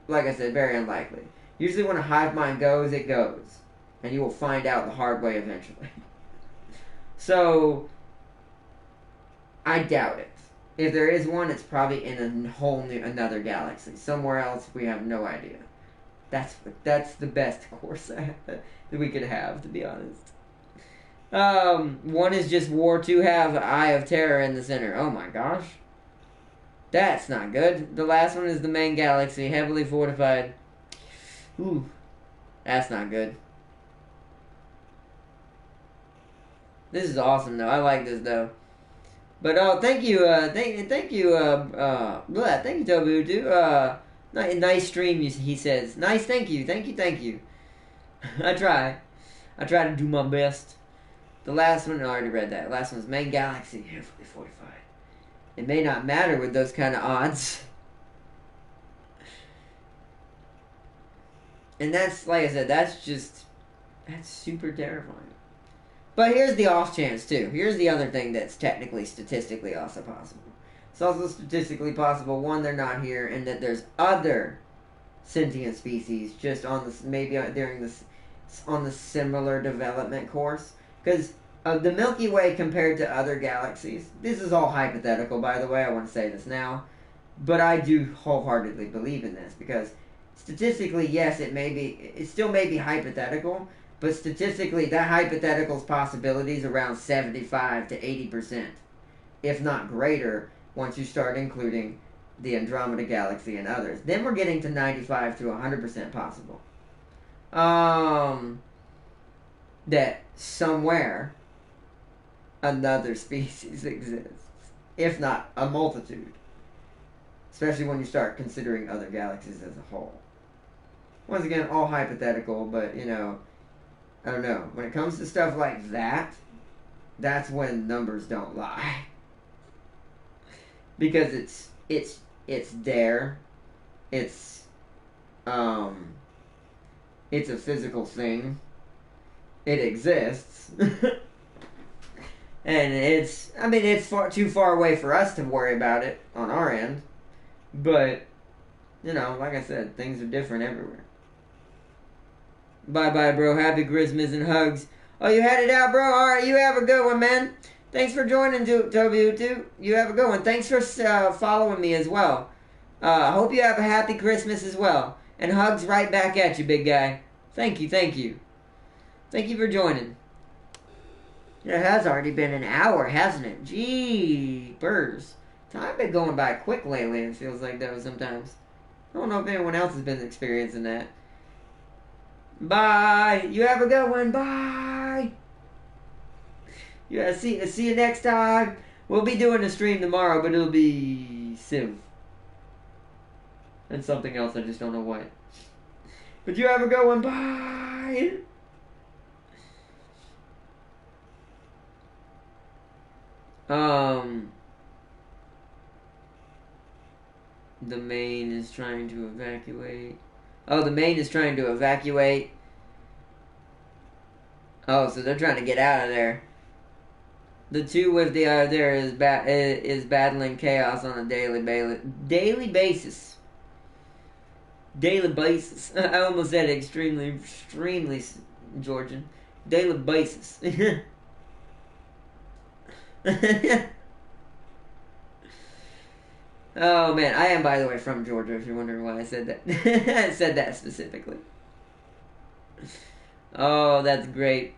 like I said, very unlikely. Usually when a hive mind goes, it goes. And you will find out the hard way eventually. So, I doubt it. If there is one, it's probably in a whole new, another galaxy. Somewhere else, we have no idea. That's the best course that we could have, to be honest. One is just war, 2 have Eye of Terror in the center. Oh my gosh. That's not good. The last one is the main galaxy, heavily fortified. Ooh, that's not good. This is awesome, though. I like this, though. But, thank you, thank you, thank you, Tobutu. Nice stream, he says. Nice, thank you. I try to do my best. The last one, I already read that. The last one's main galaxy, heavily fortified. It may not matter with those kind of odds. And that's, like I said, that's super terrifying. But here's the off chance, too. Here's the other thing that's technically, statistically also possible. It's also statistically possible, one, they're not here, and that there's other sentient species just on this, maybe during this, on the similar development course. Because the Milky Way compared to other galaxies, this is all hypothetical, by the way, I want to say this now, but I do wholeheartedly believe in this, because statistically, yes, it still may be hypothetical, but statistically, that hypothetical's possibilities around 75 to 80%, if not greater, once you start including the Andromeda Galaxy and others. Then we're getting to 95 to 100% possible. That somewhere another species exists, if not a multitude. Especially when you start considering other galaxies as a whole. Once again, all hypothetical, but, you know, I don't know. When it comes to stuff like that, that's when numbers don't lie. Because it's there. It's a physical thing. It exists. And it's too far away for us to worry about it on our end. But, you know, like I said, things are different everywhere. Bye-bye, bro. Happy Christmas and hugs. Oh, you headed out, bro? Alright, you have a good one, man. Thanks for joining, Toby Utu. You have a good one. Thanks for following me as well. I hope you have a happy Christmas as well. And hugs right back at you, big guy. Thank you, thank you. Thank you for joining. It has already been an hour, hasn't it? Jeepers. Time been going by quick lately, it feels like that sometimes. I don't know if anyone else has been experiencing that. Bye. You have a good one. Bye. Yeah, see you next time. We'll be doing a stream tomorrow, but it'll be Civ. And something else, I just don't know what. But you have a good one. Bye. The main is trying to evacuate. Oh, the main is trying to evacuate. Oh, so they're trying to get out of there. The two with the there is battling chaos on a daily basis. Daily basis. I almost said it extremely Georgian. Daily basis. Oh man, I am, by the way, from Georgia, if you're wondering why I said that. I said that specifically. Oh, that's great.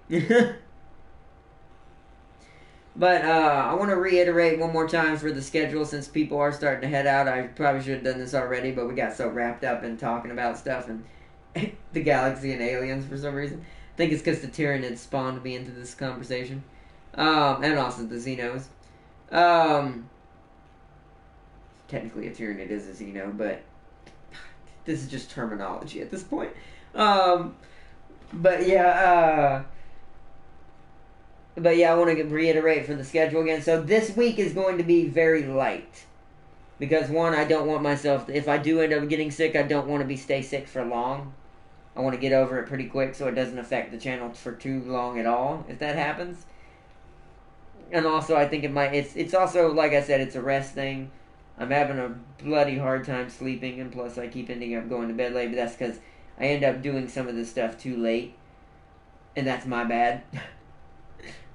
But I want to reiterate one more time for the schedule, since people are starting to head out. I probably should have done this already, but we got so wrapped up in talking about stuff and the galaxy and aliens for some reason. I think it's because the Tyranid spawned me into this conversation. And also the Xenos. Technically a Tyranid is a Xeno, but this is just terminology at this point. But yeah, I want to reiterate for the schedule again. So this week is going to be very light. Because one, I don't want myself, if I do end up getting sick, I don't want to stay sick for long. I want to get over it pretty quick so it doesn't affect the channel for too long at all, if that happens. And also, I think it's also, like I said, it's a rest thing. I'm having a bloody hard time sleeping, and plus I keep ending up going to bed late, but that's because I end up doing some of this stuff too late. And that's my bad.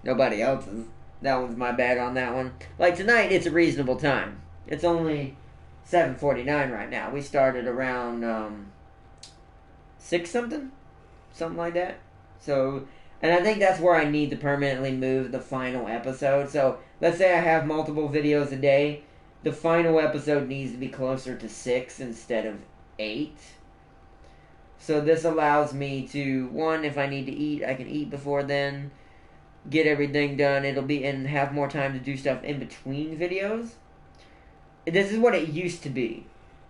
Nobody else's. That one's my bad on that one. Like tonight, it's a reasonable time. It's only 7:49 right now. We started around 6 something? Something like that. So, and I think that's where I need to permanently move the final episode. So, let's say I have multiple videos a day. The final episode needs to be closer to 6 instead of 8. So this allows me to, one, if I need to eat, I can eat before then. Get everything done. And have more time to do stuff in between videos. This is what it used to be.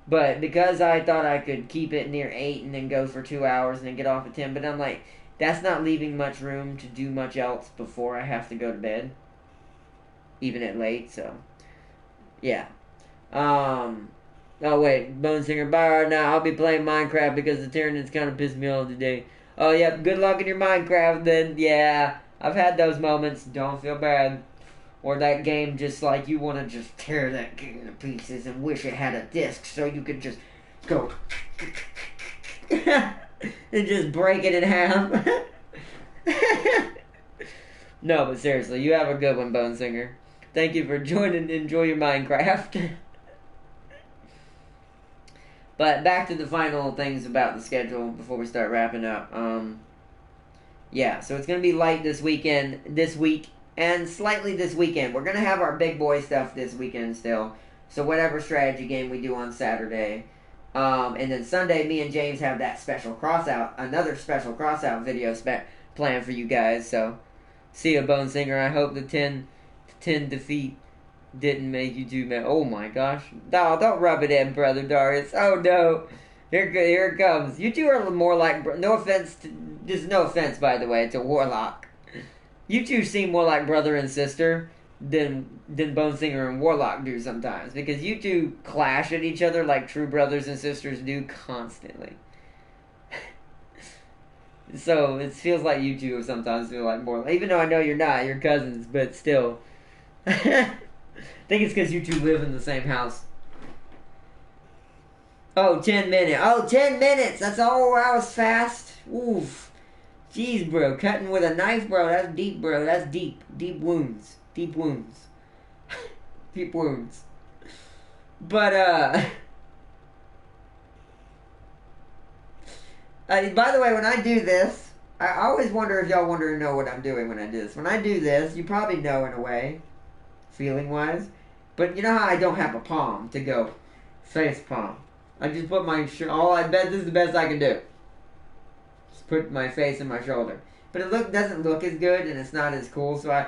But because I thought I could keep it near 8 and then go for 2 hours and then get off at 10. But I'm like, that's not leaving much room to do much else before I have to go to bed. Even at late, so. Yeah. Oh wait, Bone Singer, bye right now. I'll be playing Minecraft because the Tyranids kind of pissed me off today. Oh yep, good luck in your Minecraft then. Yeah. I've had those moments. Don't feel bad. Or that game just like you want to just tear that game to pieces and wish it had a disc so you could just go and just break it in half. No, but seriously, you have a good one, Bone Singer. Thank you for joining. Enjoy your Minecraft. But back to the final things about the schedule before we start wrapping up. Yeah, so it's going to be light this week, and slightly this weekend. We're going to have our big boy stuff this weekend still. So whatever strategy game we do on Saturday. And then Sunday, me and James have that another special crossout video planned for you guys. So, see you, Bone Singer. I hope the 10 defeat didn't make you too mad. Oh my gosh. No, don't rub it in, Brother Darius. Oh no. Here it comes. You two are more like, no offense, no offense, by the way, to Warlock. You two seem more like brother and sister than Bone Singer and Warlock do sometimes. Because you two clash at each other like true brothers and sisters do constantly. So, it feels like you two sometimes feel like more, even though I know you're cousins, but still. I think it's because you two live in the same house. Oh, 10 minutes. Oh, 10 minutes! That's all I was fast. Oof. Jeez, bro. Cutting with a knife, bro. That's deep, bro. That's deep. Deep wounds. Deep wounds. Deep wounds. But, by the way, when I do this, I always wonder if y'all want to know what I'm doing when I do this. When I do this, you probably know in a way, feeling-wise. But you know how I don't have a palm to go face palm. I just put my I bet this is the best I can do. Just put my face in my shoulder. But it doesn't look as good and it's not as cool. So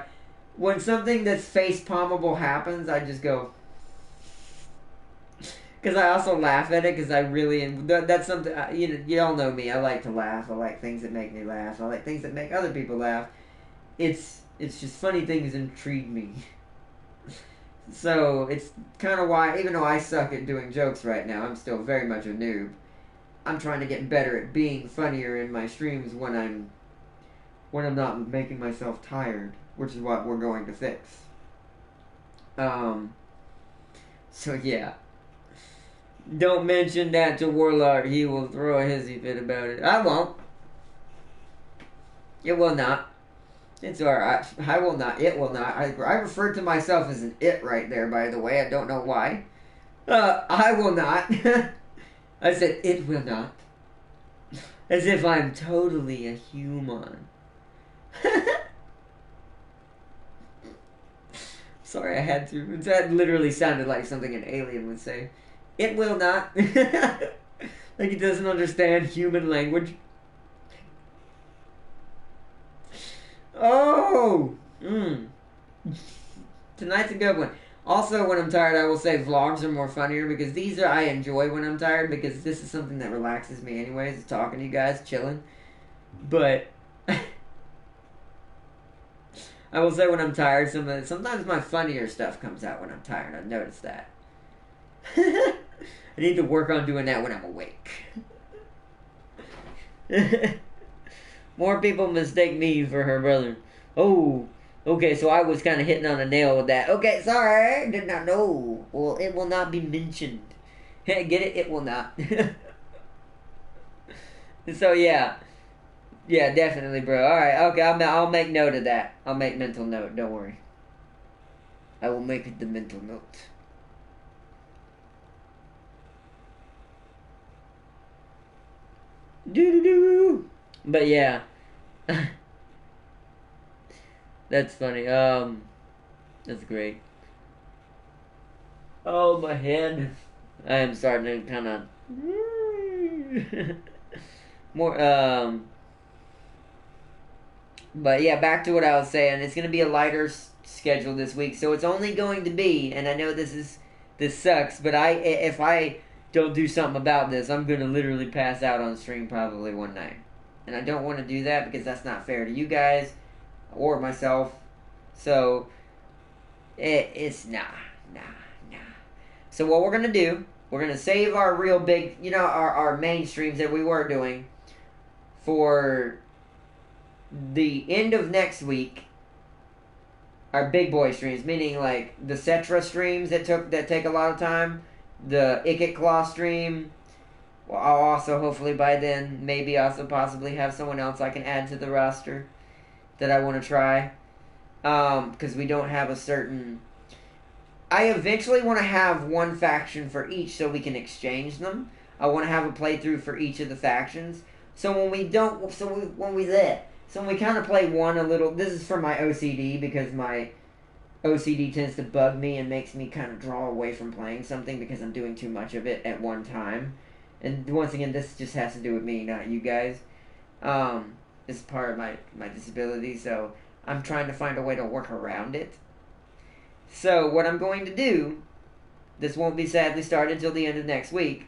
when something that's face palmable happens, I just go. Because I also laugh at it because I really, that's something, you all know me. I like to laugh. I like things that make me laugh. I like things that make other people laugh. It's just funny things intrigue me. So, it's kind of why, even though I suck at doing jokes right now, I'm still very much a noob. I'm trying to get better at being funnier in my streams when I'm not making myself tired, which is what we're going to fix. So yeah. Don't mention that to Warlock, he will throw a hissy fit about it. I won't. It will not. It's alright. I will not. It will not. I referred to myself as an it right there, by the way. I don't know why. I will not. I said it will not. As if I'm totally a human. Sorry, I had to. That literally sounded like something an alien would say. It will not. Like it doesn't understand human language. Oh! Tonight's a good one. Also, when I'm tired, I will say vlogs are more funnier because I enjoy when I'm tired because this is something that relaxes me anyways, is talking to you guys, chilling. But I will say when I'm tired, sometimes my funnier stuff comes out when I'm tired. I've noticed that. I need to work on doing that when I'm awake. More people mistake me for her brother. Oh, okay, so I was kind of hitting on a nail with that. Okay, sorry, did not know. Well, it will not be mentioned. Get it? It will not. So, yeah. Yeah, definitely, bro. Alright, okay, I'll make note of that. I'll make mental note, don't worry. I will make the mental note. Doo-doo-doo. But yeah. That's funny. That's great. Oh, my head. I am starting to kind of more, but yeah, back to what I was saying. It's going to be a lighter schedule this week, so it's only going to be, and I know this sucks, but if I don't do something about this, I'm going to literally pass out on stream probably one night. And I don't want to do that because that's not fair to you guys or myself. So, it's nah. So what we're going to do, we're going to save our real big, our main streams that we were doing for the end of next week are big boy streams, meaning like the Cetra streams that take a lot of time, the Ikit Claw stream. Well, I'll also hopefully by then maybe also possibly have someone else I can add to the roster that I want to try, because we don't have a certain. I eventually want to have one faction for each so we can exchange them. I want to have a playthrough for each of the factions. So when we kind of play one a little. This is for my OCD, because my OCD tends to bug me and makes me kind of draw away from playing something because I'm doing too much of it at one time. And once again, this just has to do with me, not you guys. It's part of my disability, so I'm trying to find a way to work around it. So what I'm going to do, this won't be sadly started until the end of next week.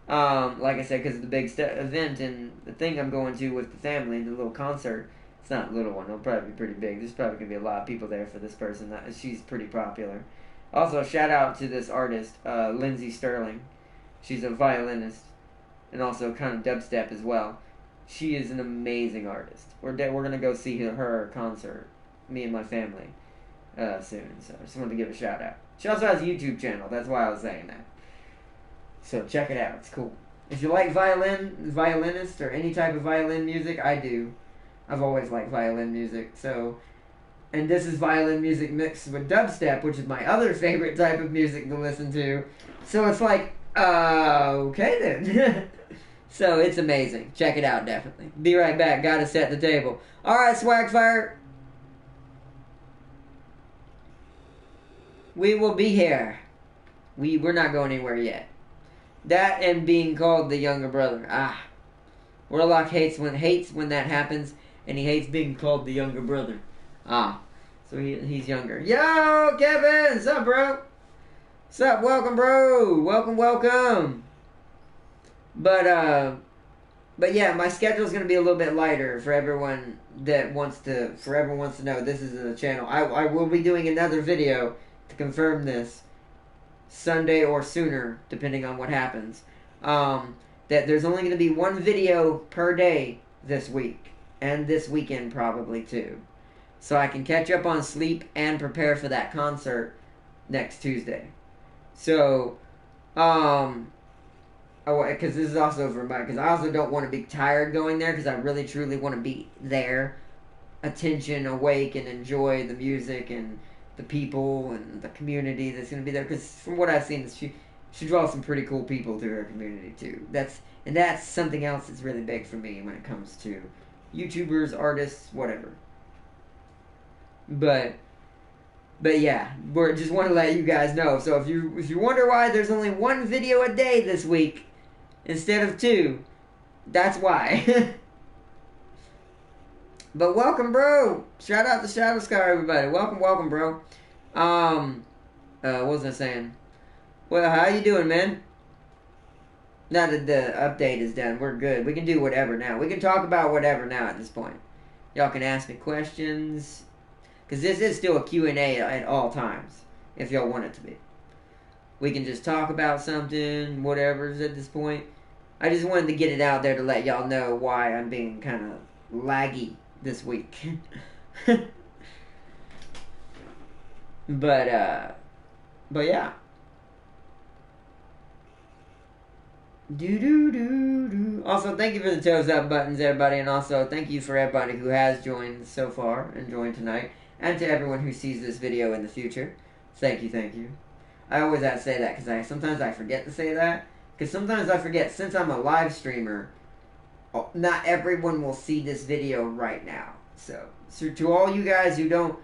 Like I said, because of the big event and the thing I'm going to with the family, the little concert. It's not a little one, it'll probably be pretty big. There's probably going to be a lot of people there for this person. She's pretty popular. Also, shout out to this artist, Lindsay Sterling. She's a violinist and also kind of dubstep as well. She is an amazing artist. We're going to go see her concert, me and my family, soon. So I just wanted to give a shout out. She also has a YouTube channel. That's why I was saying that. So check it out. It's cool. If you like violinist, or any type of violin music, I do. I've always liked violin music. So, and this is violin music mixed with dubstep, which is my other favorite type of music to listen to. So it's like, okay then. So it's amazing. Check it out, definitely. Be right back. Gotta set the table. Alright, Swagfire. We will be here. We're not going anywhere yet. That and being called the younger brother. Warlock hates when that happens, and he hates being called the younger brother. So he's younger. Yo, Kevin! What's up, bro? What's up? Welcome, bro. Welcome. But yeah, my schedule's gonna be a little bit lighter for everyone that wants to. For everyone wants to know, this is the channel. I will be doing another video to confirm this Sunday or sooner, depending on what happens. That there's only gonna be one video per day this week and this weekend probably too, so I can catch up on sleep and prepare for that concert next Tuesday. So, because this is also for my, because I also don't want to be tired going there, because I really truly want to be there, attention, awake, and enjoy the music and the people and the community that's going to be there. Because from what I've seen, she draws some pretty cool people to her community too. That's something else that's really big for me when it comes to YouTubers, artists, whatever. But yeah, we just want to let you guys know. So if you wonder why there's only one video a day this week instead of two, that's why. But welcome, bro. Shout out to Shadow Scar, everybody. Welcome, bro. What was I saying? Well, how you doing, man? Now that the update is done, we're good. We can do whatever now. We can talk about whatever now at this point. Y'all can ask me questions, because this is still a Q&A at all times, if y'all want it to be. We can just talk about something, whatever's at this point. I just wanted to get it out there to let y'all know why I'm being kind of laggy this week. But yeah. Also, thank you for the toes up buttons, everybody, and also thank you for everybody who has joined so far and joined tonight, and to everyone who sees this video in the future. Thank you. I always have to say that because sometimes I forget to say that, because sometimes I forget, since I'm a live streamer, not everyone will see this video right now. So to all you guys who don't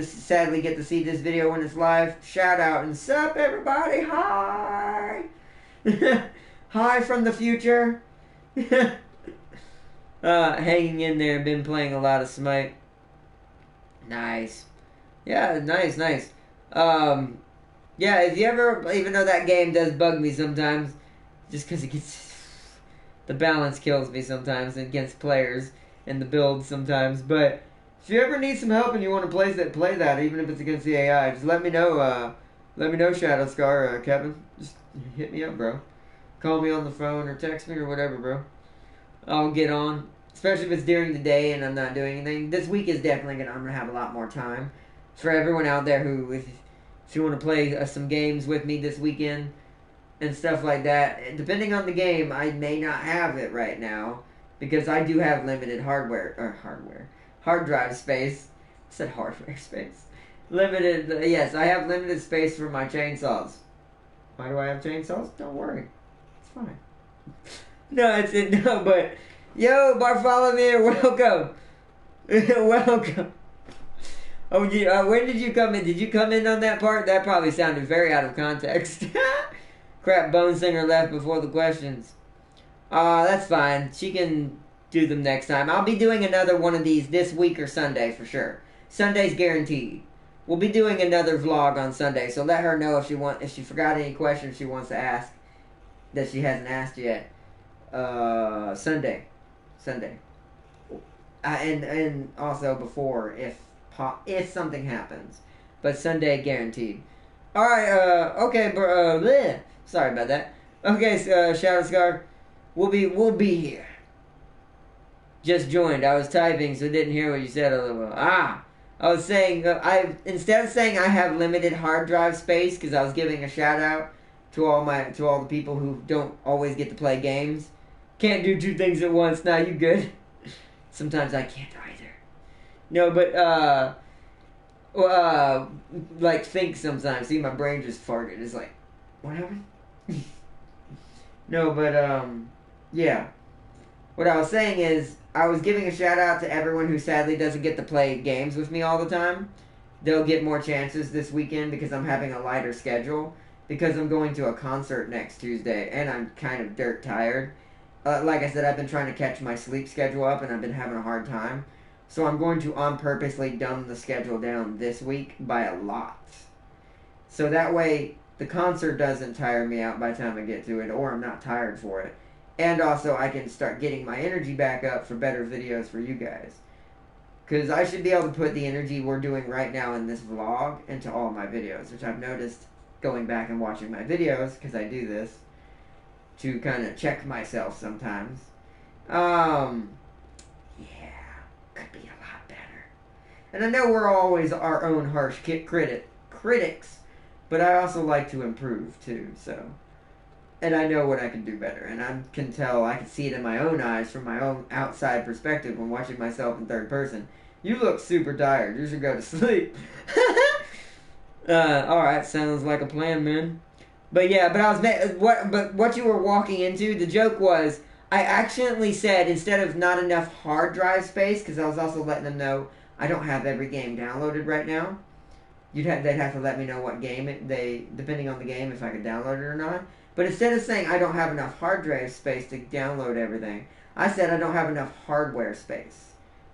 sadly get to see this video when it's live, shout out and sup, everybody. Hi. Hi from the future. Hanging in there, been playing a lot of Smite. Nice. Yeah, nice. Yeah, if you ever, even though that game does bug me sometimes, just because the balance kills me sometimes against players and the build sometimes, but if you ever need some help and you want to play that, even if it's against the AI, just let me know, Shadow Scar, Kevin. Just hit me up, bro. Call me on the phone or text me or whatever, bro. I'll get on. especially if it's during the day and I'm not doing anything. This week is definitely I'm gonna have a lot more time. For everyone out there who, if you want to play some games with me this weekend and stuff like that, depending on the game, I may not have it right now because I do have limited hard drive space. I said hardware space. Limited, yes, I have limited space for my chainsaws. Why do I have chainsaws? Don't worry, it's fine. But yo, Bartholomew, welcome, welcome. Oh, when did you come in? Did you come in on that part? That probably sounded very out of context. Crap, Bone Singer left before the questions. That's fine. She can do them next time. I'll be doing another one of these this week or Sunday for sure. Sunday's guaranteed. We'll be doing another vlog on Sunday, so let her know if she forgot any questions she wants to ask that she hasn't asked yet. Sunday. And also before if something happens, but Sunday guaranteed. All right. Okay, bro. Sorry about that. Okay, Shadow Scar, we'll be here. Just joined. I was typing, so didn't hear what you said a little. I was saying instead of saying I have limited hard drive space because I was giving a shout out to all the people who don't always get to play games. Can't do two things at once. Now you good? Sometimes I can't either. No, but like think sometimes. See, my brain just farted. It's like, what happened? No, but yeah. What I was saying is, I was giving a shout out to everyone who sadly doesn't get to play games with me all the time. They'll get more chances this weekend because I'm having a lighter schedule. Because I'm going to a concert next Tuesday and I'm kind of dirt tired. Like I said, I've been trying to catch my sleep schedule up and I've been having a hard time. So I'm going to on purposely dumb the schedule down this week by a lot. So that way the concert doesn't tire me out by the time I get to it, or I'm not tired for it. And also I can start getting my energy back up for better videos for you guys. Because I should be able to put the energy we're doing right now in this vlog into all my videos, which I've noticed going back and watching my videos, because I do this to kind of check myself sometimes. Yeah, could be a lot better. And I know we're always our own harsh critics, but I also like to improve too, so. And I know what I can do better, and I can see it in my own eyes from my own outside perspective when watching myself in third person. You look super tired. You should go to sleep. Alright, sounds like a plan, man. But yeah, but what you were walking into, the joke was, I accidentally said, instead of not enough hard drive space, because I was also letting them know I don't have every game downloaded right now. They'd have to let me know what game depending on the game, if I could download it or not. But instead of saying I don't have enough hard drive space to download everything, I said I don't have enough hardware space.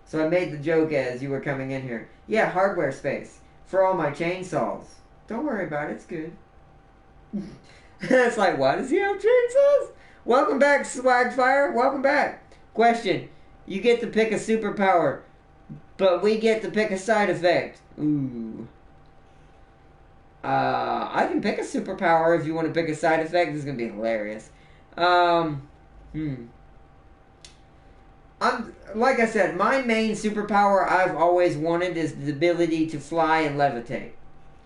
So I made the joke as you were coming in here. Yeah, hardware space. For all my chainsaws. Don't worry about it, it's good. It's like, why does he have chainsaws? Welcome back, Swagfire. Welcome back. Question. You get to pick a superpower, but we get to pick a side effect. Ooh. I can pick a superpower if you want to pick a side effect. This is going to be hilarious. Like I said, my main superpower I've always wanted is the ability to fly and levitate.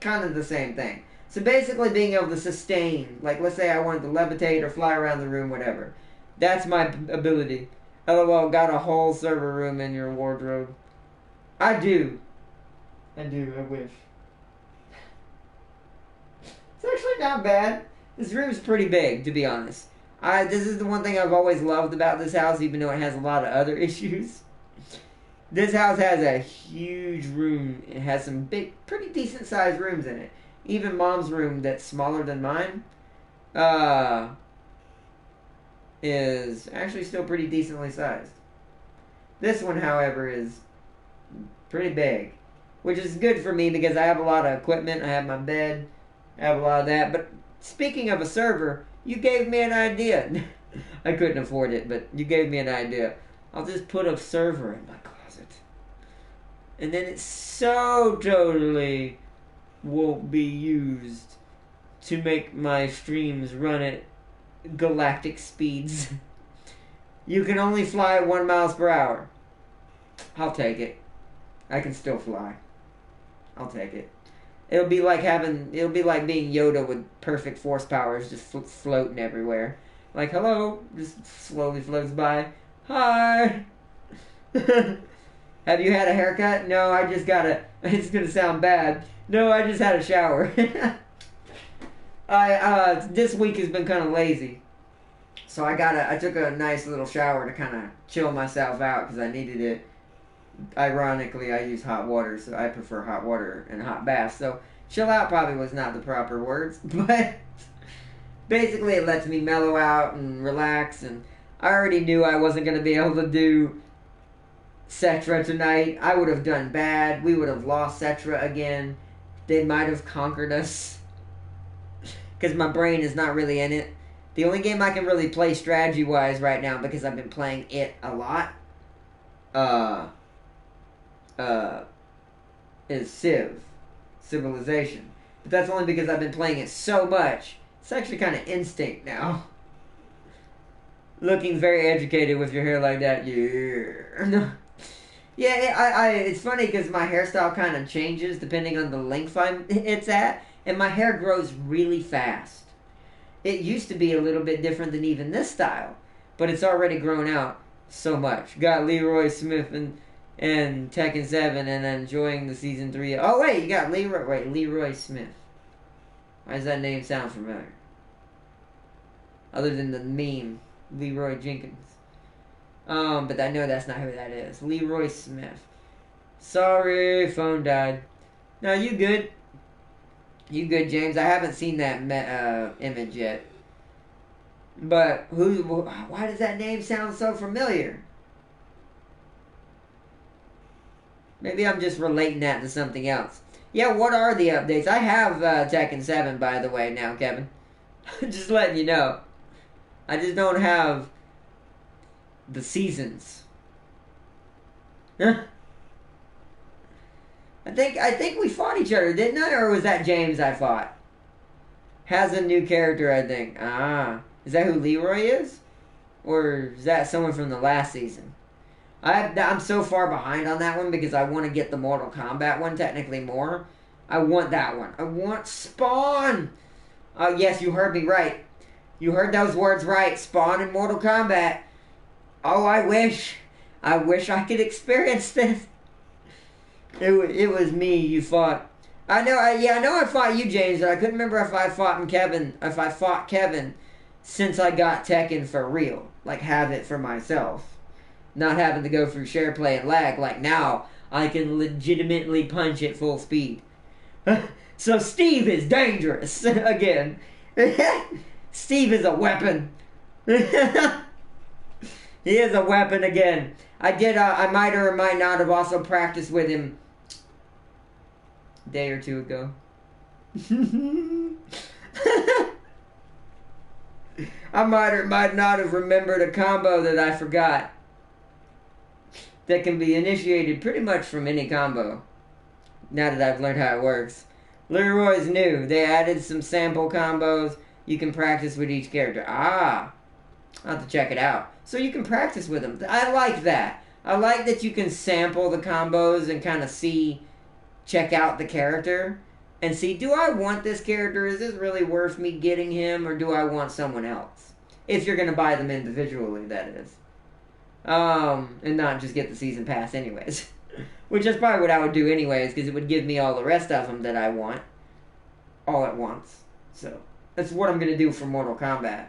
Kind of the same thing. So basically being able to sustain, like let's say I wanted to levitate or fly around the room, whatever. That's my ability. LOL, got a whole server room in your wardrobe. I do. I wish. It's actually not bad. This room's pretty big, to be honest. This is the one thing I've always loved about this house, even though it has a lot of other issues. This house has a huge room. It has some big, pretty decent sized rooms in it. Even Mom's room that's smaller than mine, is actually still pretty decently sized. This one, however, is pretty big, which is good for me because I have a lot of equipment. I have my bed. I have a lot of that. But speaking of a server, you gave me an idea. I couldn't afford it, but you gave me an idea. I'll just put a server in my closet. And then it so totally won't be used to make my streams run at galactic speeds. You can only fly at 1 miles per hour. I'll take it. I can still fly. I'll take it. It'll be like being Yoda with perfect force powers, just floating everywhere. Like, hello, just slowly floats by. Hi. Have you had a haircut? No, I just got a. It's gonna sound bad. No, I just had a shower. This week has been kind of lazy, so I took a nice little shower to kind of chill myself out because I needed it. Ironically, I use hot water, so I prefer hot water and hot baths. So chill out probably was not the proper words, but basically it lets me mellow out and relax. And I already knew I wasn't gonna be able to do Cetra tonight. I would have done bad. We would have lost Cetra again. They might have conquered us because my brain is not really in it. The only game I can really play strategy-wise right now, because I've been playing it a lot, is Civilization. But that's only because I've been playing it so much. It's actually kind of instinct now. Looking very educated with your hair like that. Yeah. Yeah, it's funny because my hairstyle kind of changes depending on the length it's at. And my hair grows really fast. It used to be a little bit different than even this style. But it's already grown out so much. Got Leroy Smith and Tekken 7 and enjoying the Season 3. Oh, wait, you got Leroy Smith. Why does that name sound familiar? Other than the meme, Leroy Jenkins. But I know that's not who that is. Leroy Smith. Sorry, phone died. No, you good. You good, James. I haven't seen that image yet. But why does that name sound so familiar? Maybe I'm just relating that to something else. Yeah, what are the updates? I have Tekken 7, by the way, now, Kevin. Just letting you know. I just don't have the seasons. Huh? I think we fought each other, didn't I? Or was that James I fought? Has a new character, I think. Ah. Is that who Leroy is? Or is that someone from the last season? I'm so far behind on that one because I want to get the Mortal Kombat one technically more. I want that one. I want Spawn! Yes, you heard me right. You heard those words right. Spawn in Mortal Kombat. Oh, I wish I could experience this. It was me you fought. I know I fought you, James, but I couldn't remember if I fought Kevin since I got Tekken for real. Like, have it for myself. Not having to go through share play and lag. Like, now, I can legitimately punch at full speed. So Steve is dangerous. Again. Steve is a weapon. He is a weapon again. I might or might not have also practiced with him a day or two ago. I might or might not have remembered a combo that I forgot. That can be initiated pretty much from any combo. Now that I've learned how it works. Leroy's new. They added some sample combos. You can practice with each character. Ah. I'll have to check it out. So you can practice with them. I like that. I like that you can sample the combos and kind of check out the character. And see, do I want this character? Is this really worth me getting him? Or do I want someone else? If you're going to buy them individually, that is. And not just get the season pass anyways. Which is probably what I would do anyways, because it would give me all the rest of them that I want. All at once. So, that's what I'm going to do for Mortal Kombat.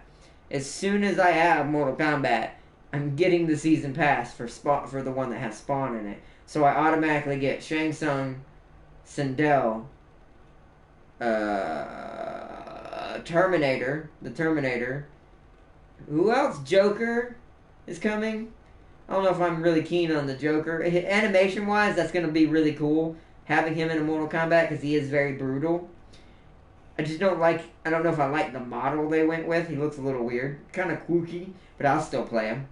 As soon as I have Mortal Kombat, I'm getting the season pass for the one that has Spawn in it. So I automatically get Shang Tsung, Sindel, Terminator, the Terminator. Who else? Joker is coming. I don't know if I'm really keen on the Joker. Animation-wise, that's going to be really cool, having him in a Mortal Kombat, because he is very brutal. I don't know if I like the model they went with. He looks a little weird. Kind of kooky, but I'll still play him.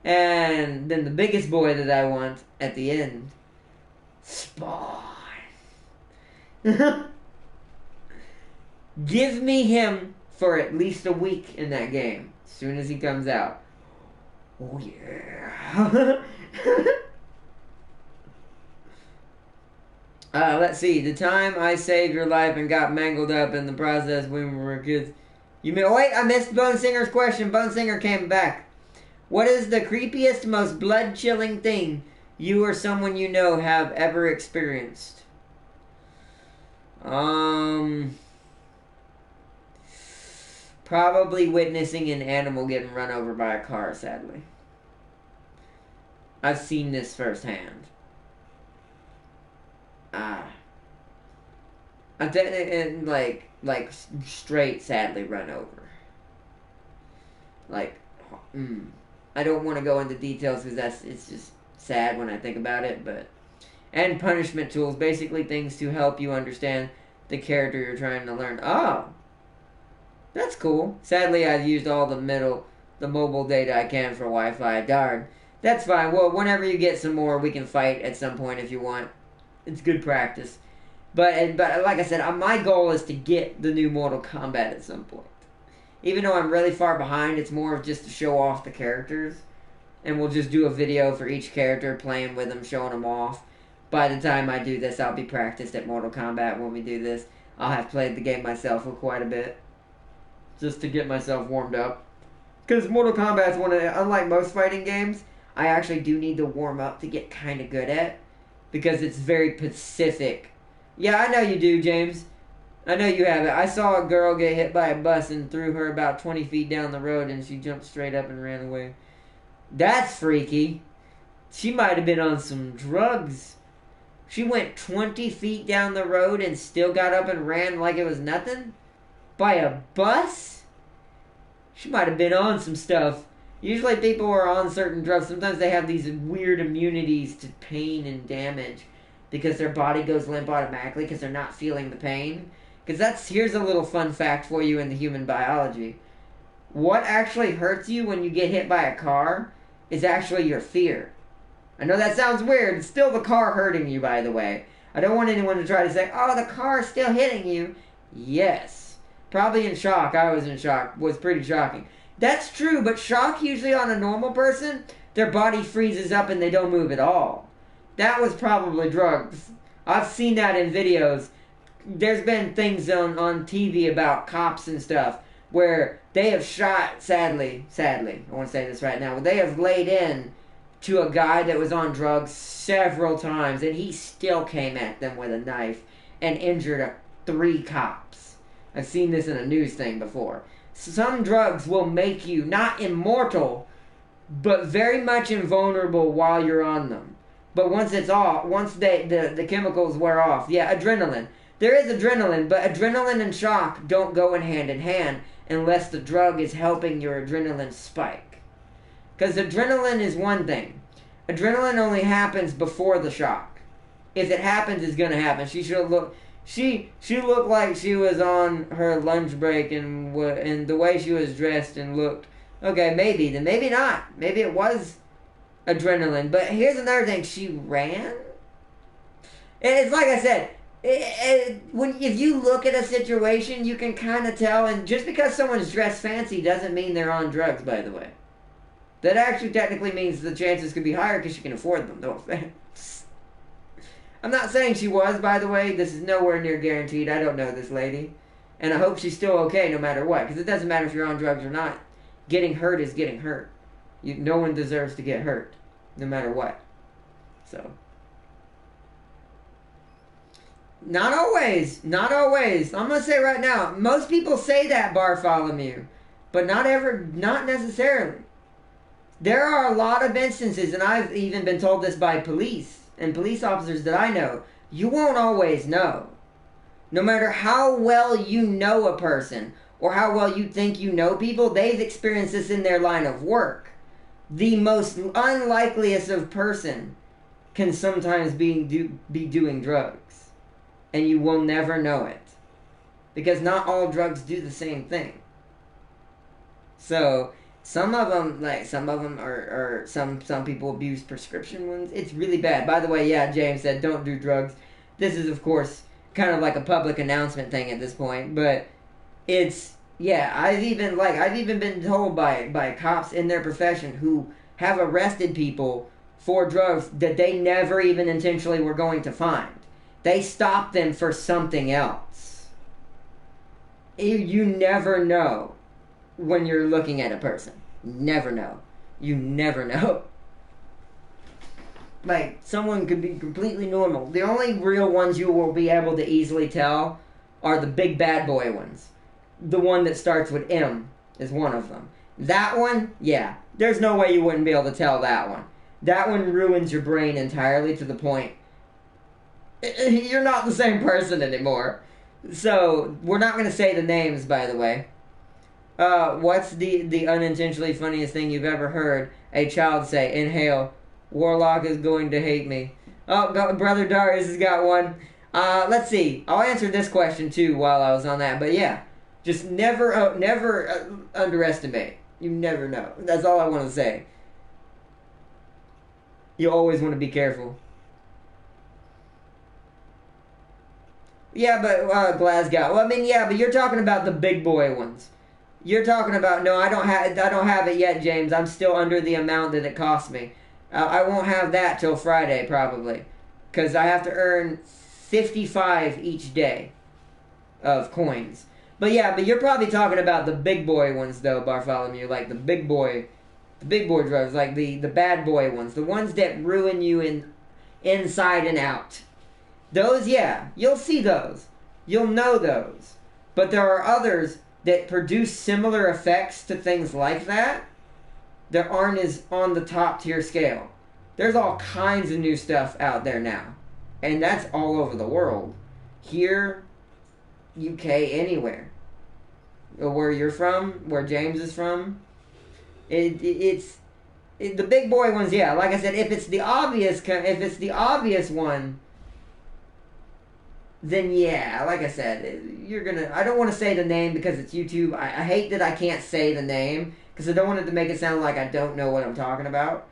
And then the biggest boy that I want at the end, Spawn. Give me him for at least a week in that game, as soon as he comes out. Oh yeah. Let's see. The time I saved your life and got mangled up in the process when we were kids. Wait, I missed Bone Singer's question. Bone Singer came back. What is the creepiest, most blood-chilling thing you or someone you know have ever experienced? Probably witnessing an animal getting run over by a car, sadly. I've seen this firsthand. I'm like straight sadly run over. I don't want to go into details because it's just sad when I think about it, but and punishment tools, basically things to help you understand the character you're trying to learn. Oh, that's cool. Sadly, I've used all the mobile data I can for Wi-Fi. Darn. That's fine. Well, whenever you get some more, we can fight at some point if you want. It's good practice. But like I said, my goal is to get the new Mortal Kombat at some point. Even though I'm really far behind, it's more of just to show off the characters. And we'll just do a video for each character, playing with them, showing them off. By the time I do this, I'll be practiced at Mortal Kombat when we do this. I'll have played the game myself for quite a bit. Just to get myself warmed up. Because Mortal Kombat's unlike most fighting games, I actually do need to warm up to get kind of good at. Because it's very specific. Yeah, I know you do, James. I know you have it. I saw a girl get hit by a bus and threw her about 20 feet down the road and she jumped straight up and ran away. That's freaky. She might have been on some drugs. She went 20 feet down the road and still got up and ran like it was nothing? By a bus? She might have been on some stuff. Usually people are on certain drugs. Sometimes they have these weird immunities to pain and damage because their body goes limp automatically because they're not feeling the pain. Because here's a little fun fact for you in the human biology. What actually hurts you when you get hit by a car is actually your fear. I know that sounds weird. It's still the car hurting you, by the way. I don't want anyone to try to say, oh, the car's still hitting you. Yes. Probably in shock. I was in shock. Was pretty shocking. That's true, but shock usually on a normal person, their body freezes up and they don't move at all. That was probably drugs. I've seen that in videos. There's been things on TV about cops and stuff where they have shot, sadly, I want to say this right now, they have laid in to a guy that was on drugs several times and he still came at them with a knife and injured 3 cops. I've seen this in a news thing before. Some drugs will make you not immortal, but very much invulnerable while you're on them. But once the chemicals wear off, yeah, adrenaline. There is adrenaline, but adrenaline and shock don't go in hand unless the drug is helping your adrenaline spike. Because adrenaline is one thing. Adrenaline only happens before the shock. If it happens, it's gonna happen. She looked like she was on her lunch break and the way she was dressed and looked. Okay, maybe. Then maybe not. Maybe it was adrenaline. But here's another thing. She ran? It's like I said, if you look at a situation, you can kind of tell. And just because someone's dressed fancy doesn't mean they're on drugs, by the way. That actually technically means the chances could be higher because she can afford them. No offense. I'm not saying she was, by the way. This is nowhere near guaranteed. I don't know this lady. And I hope she's still okay no matter what. Because it doesn't matter if you're on drugs or not. Getting hurt is getting hurt. No one deserves to get hurt. No matter what. So. Not always. Not always. I'm going to say right now. Most people say that, Bartholomew. But not necessarily. There are a lot of instances, and I've even been told this by police and police officers that I know, you won't always know. No matter how well you know a person or how well you think you know people, they've experienced this in their line of work. The most unlikeliest of person can sometimes be doing drugs. And you will never know it. Because not all drugs do the same thing. So some of them are some people abuse prescription ones. It's really bad. By the way, yeah, James said don't do drugs. This is of course kind of like a public announcement thing at this point, but it's I've even been told by cops in their profession who have arrested people for drugs that they never even intentionally were going to find. They stopped them for something else. You never know when you're looking at a person. Never know. You never know. Like, someone could be completely normal. The only real ones you will be able to easily tell are the big bad boy ones. The one that starts with M is one of them. That one, yeah, there's no way you wouldn't be able to tell that one. That one ruins your brain entirely to the point you're not the same person anymore. So, we're not going to say the names, by the way. What's the unintentionally funniest thing you've ever heard a child say? Inhale. Warlock is going to hate me. Oh, Brother Darius has got one. Let's see. I'll answer this question, too, while I was on that. But, yeah. Just never underestimate. You never know. That's all I want to say. You always want to be careful. Yeah, but Glasgow. Well, I mean, yeah, but you're talking about the big boy ones. You're talking about no. I don't have it yet, James. I'm still under the amount that it cost me. I won't have that till Friday probably, because I have to earn 55 each day of coins. But yeah, but you're probably talking about the big boy ones though, Bartholomew, like the big boy drugs, like the bad boy ones, the ones that ruin you inside and out. Those, yeah, you'll see those. You'll know those. But there are others that produce similar effects to things like that aren't as on the top tier scale. There's all kinds of new stuff out there now. And that's all over the world. Here, UK, anywhere. Where you're from, where James is from. It's the big boy ones, yeah. Like I said, if it's the obvious one, then yeah, like I said, I don't want to say the name because it's YouTube. I hate that I can't say the name because I don't want it to make it sound like I don't know what I'm talking about.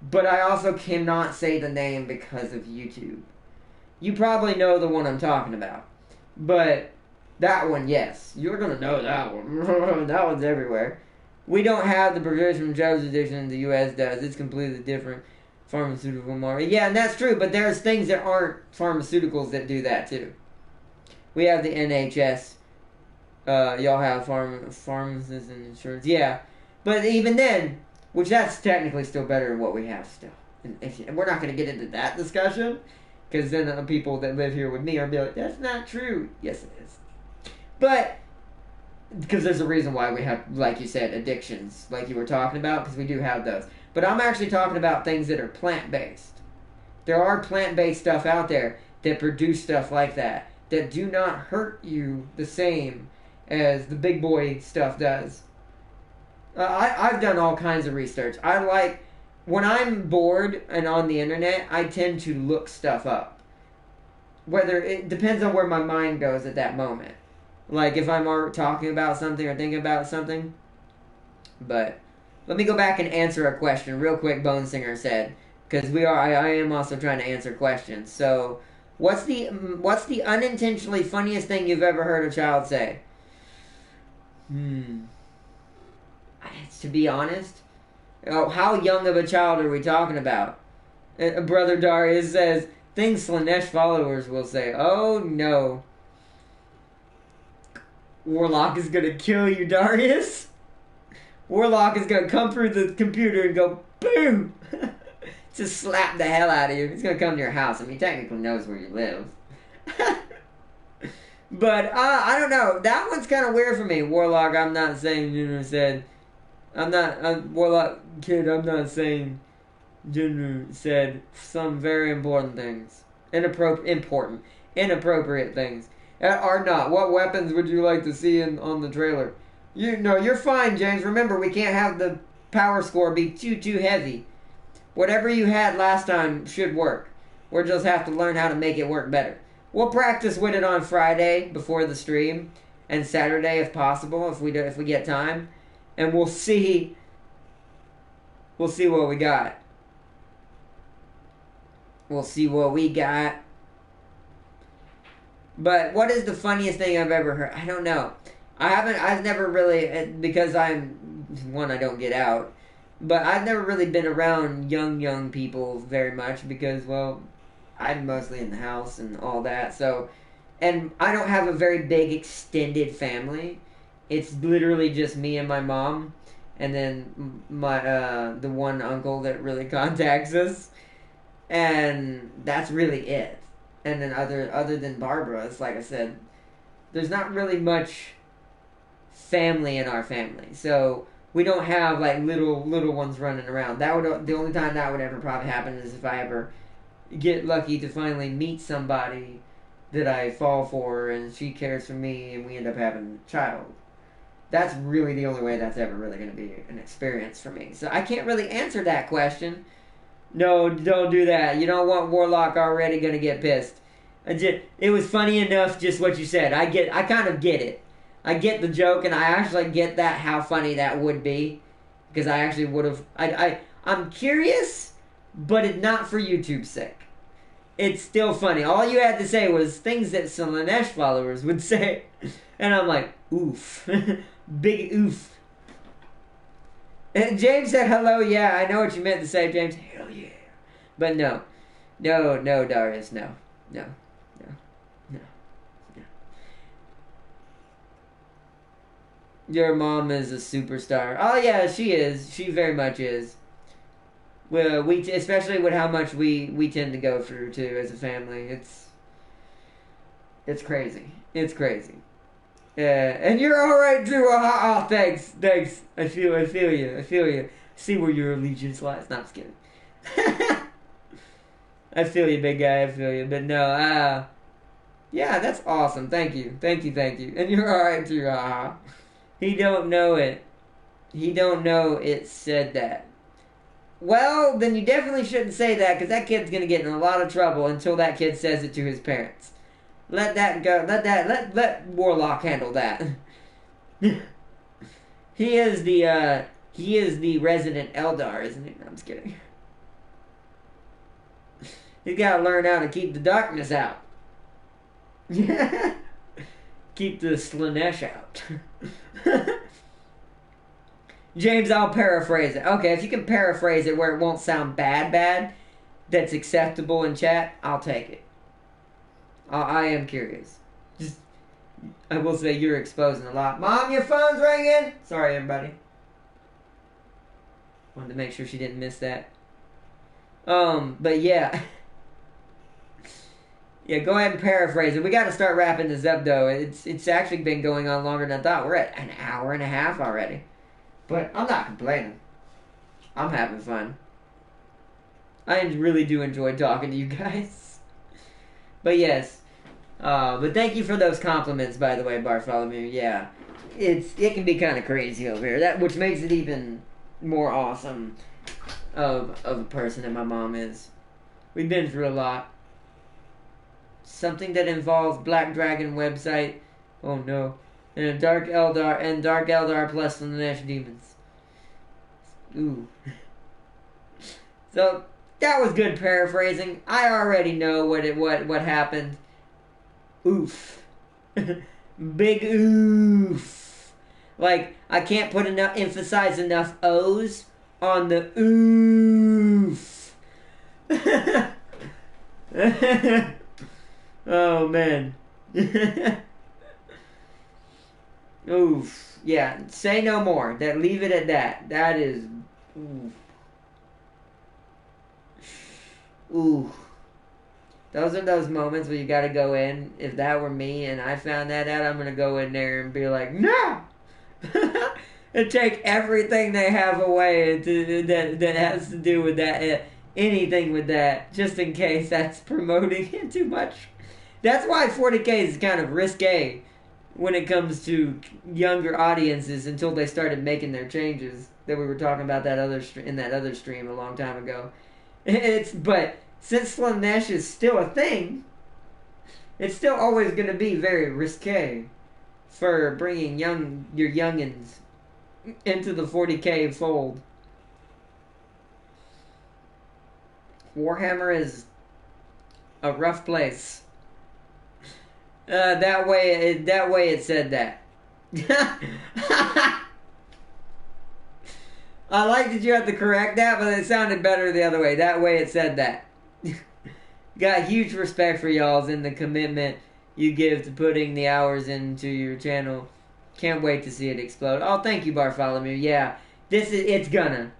But I also cannot say the name because of YouTube. You probably know the one I'm talking about. But that one, yes. You're going to know that one. That one's everywhere. We don't have the prescription drugs addiction the U.S. does. It's completely different. Pharmaceutical market. Yeah, and that's true, but there's things that aren't pharmaceuticals that do that too. We have the NHS. Y'all have pharmacists and insurance. Yeah, but even then, which that's technically still better than what we have still. And we're not going to get into that discussion, because then the people that live here with me are going to be like, that's not true. Yes, it is. But, because there's a reason why we have, like you said, addictions, like you were talking about, because we do have those. But I'm actually talking about things that are plant-based. There are plant-based stuff out there that produce stuff like that do not hurt you the same as the big boy stuff does. I've done all kinds of research. When I'm bored and on the internet, I tend to look stuff up. Whether it depends on where my mind goes at that moment. Like if I'm talking about something or thinking about something. But let me go back and answer a question real quick. Bone Singer said, because I am also trying to answer questions. So, what's the unintentionally funniest thing you've ever heard a child say? To be honest, how young of a child are we talking about? Brother Darius says things Slanesh followers will say. Oh no, Warlock is gonna kill you, Darius. Warlock is going to come through the computer and go, boom! Just slap the hell out of you. He's going to come to your house. I mean, he technically knows where you live. But, I don't know. That one's kind of weird for me. Warlock, I'm not saying Junior said... Warlock, kid, I'm not saying Junior said some very important things. Inappropriate things. Are not. What weapons would you like to see on the trailer? You're fine, James. Remember, we can't have the power score be too heavy. Whatever you had last time should work. We'll just have to learn how to make it work better. We'll practice with it on Friday before the stream, and Saturday if possible, if we get time, and we'll see what we got. We'll see what we got. But what is the funniest thing I've ever heard? I don't know. I've never really, because I don't get out, But I've never really been around young people very much because, well, I'm mostly in the house and all that. So, and I don't have a very big extended family. It's literally just me and my mom, and then my the one uncle that really contacts us, and that's really it. And then other than Barbara, it's like I said, there's not really much family in our family. So we don't have like little ones running around. That would the only time that would ever probably happen is if I ever get lucky to finally meet somebody that I fall for and she cares for me and we end up having a child. That's really the only way that's ever really going to be an experience for me. So I can't really answer that question. No, don't do that. You don't want Warlock already going to get pissed. It was funny enough just what you said. I kind of get it. I get the joke, and I actually get that how funny that would be, because I actually would have. I'm curious, but it's not for YouTube's sake. It's still funny. All you had to say was things that some Lanesh followers would say, and I'm like, oof, big oof. And James said hello. Yeah, I know what you meant to say, James. Hell yeah, but no, Darius, no. Your mom is a superstar. Oh yeah, she is. She very much is. Well, especially with how much we tend to go through too as a family. It's crazy. It's crazy. And you're all right, Drew. Oh, thanks. I feel you. See where your allegiance lies. No, I'm just kidding. I feel you, big guy. I feel you. But no, yeah, that's awesome. Thank you. And you're all right, Drew. He don't know it. He don't know it said that. Well, then you definitely shouldn't say that because that kid's going to get in a lot of trouble until that kid says it to his parents. Let that go. Let Warlock handle that. He is the resident Eldar, isn't he? No, I'm just kidding. He's got to learn how to keep the darkness out. Keep the Slaanesh out. James, I'll paraphrase it. Okay, if you can paraphrase it where it won't sound bad, that's acceptable in chat, I'll take it. I am curious. I will say you're exposing a lot. Mom, your phone's ringing! Sorry, everybody. Wanted to make sure she didn't miss that. But yeah. Yeah, go ahead and paraphrase it. We got to start wrapping this up, though. It's actually been going on longer than I thought. We're at an hour and a half already. But I'm not complaining. I'm having fun. I really do enjoy talking to you guys. But yes. But thank you for those compliments, by the way, Bartholomew. Yeah. It can be kind of crazy over here. Which makes it even more awesome of a person that my mom is. We've been through a lot. Something that involves Black Dragon website. Oh no. And Dark Eldar plus the Lanesh demons. Ooh. So that was good paraphrasing. I already know what happened. Oof. Big oof. Like I can't emphasize enough O's on the oof. Oh man. Oof. Yeah, say no more. Leave it at that. That is oof. Ooh. Those are those moments where you gotta go in. If that were me and I found that out, I'm gonna go in there and be like, no! And take everything they have away that has to do with that, anything with that, just in case that's promoting it too much. That's why 40K is kind of risque when it comes to younger audiences until they started making their changes that we were talking about in that other stream a long time ago. But since Slaanesh is still a thing, it's still always going to be very risque for bringing your youngins into the 40K fold. Warhammer is a rough place. That way it said that. I like that you had to correct that, but it sounded better the other way. That way it said that. Got huge respect for y'all's and the commitment you give to putting the hours into your channel. Can't wait to see it explode. Oh, thank you, Bartholomew. Yeah, it's gonna.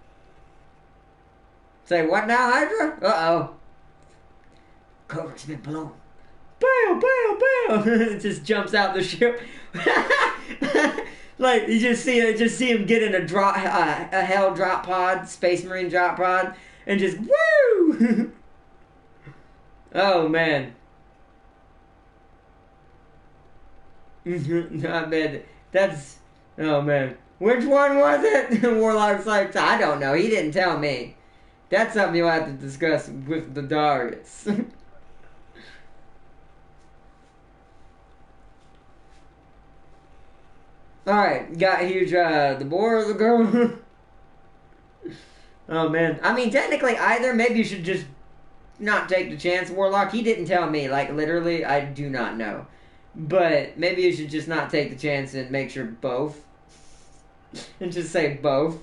Say, what now, Hydra? Uh-oh. Cover's been blown. Bam, bam, bam. It just jumps out the ship. Like, you just see him get in a hell drop pod, Space Marine drop pod, and just, woo! Oh, man. Not bad. Oh, man. Which one was it? Warlock's like, I don't know. He didn't tell me. That's something you'll have to discuss with the Darius. Alright, got huge, the boy or the girl? Oh, man. I mean, technically either. Maybe you should just not take the chance, Warlock. He didn't tell me. Like, literally, I do not know. But maybe you should just not take the chance and make sure both. And just say both.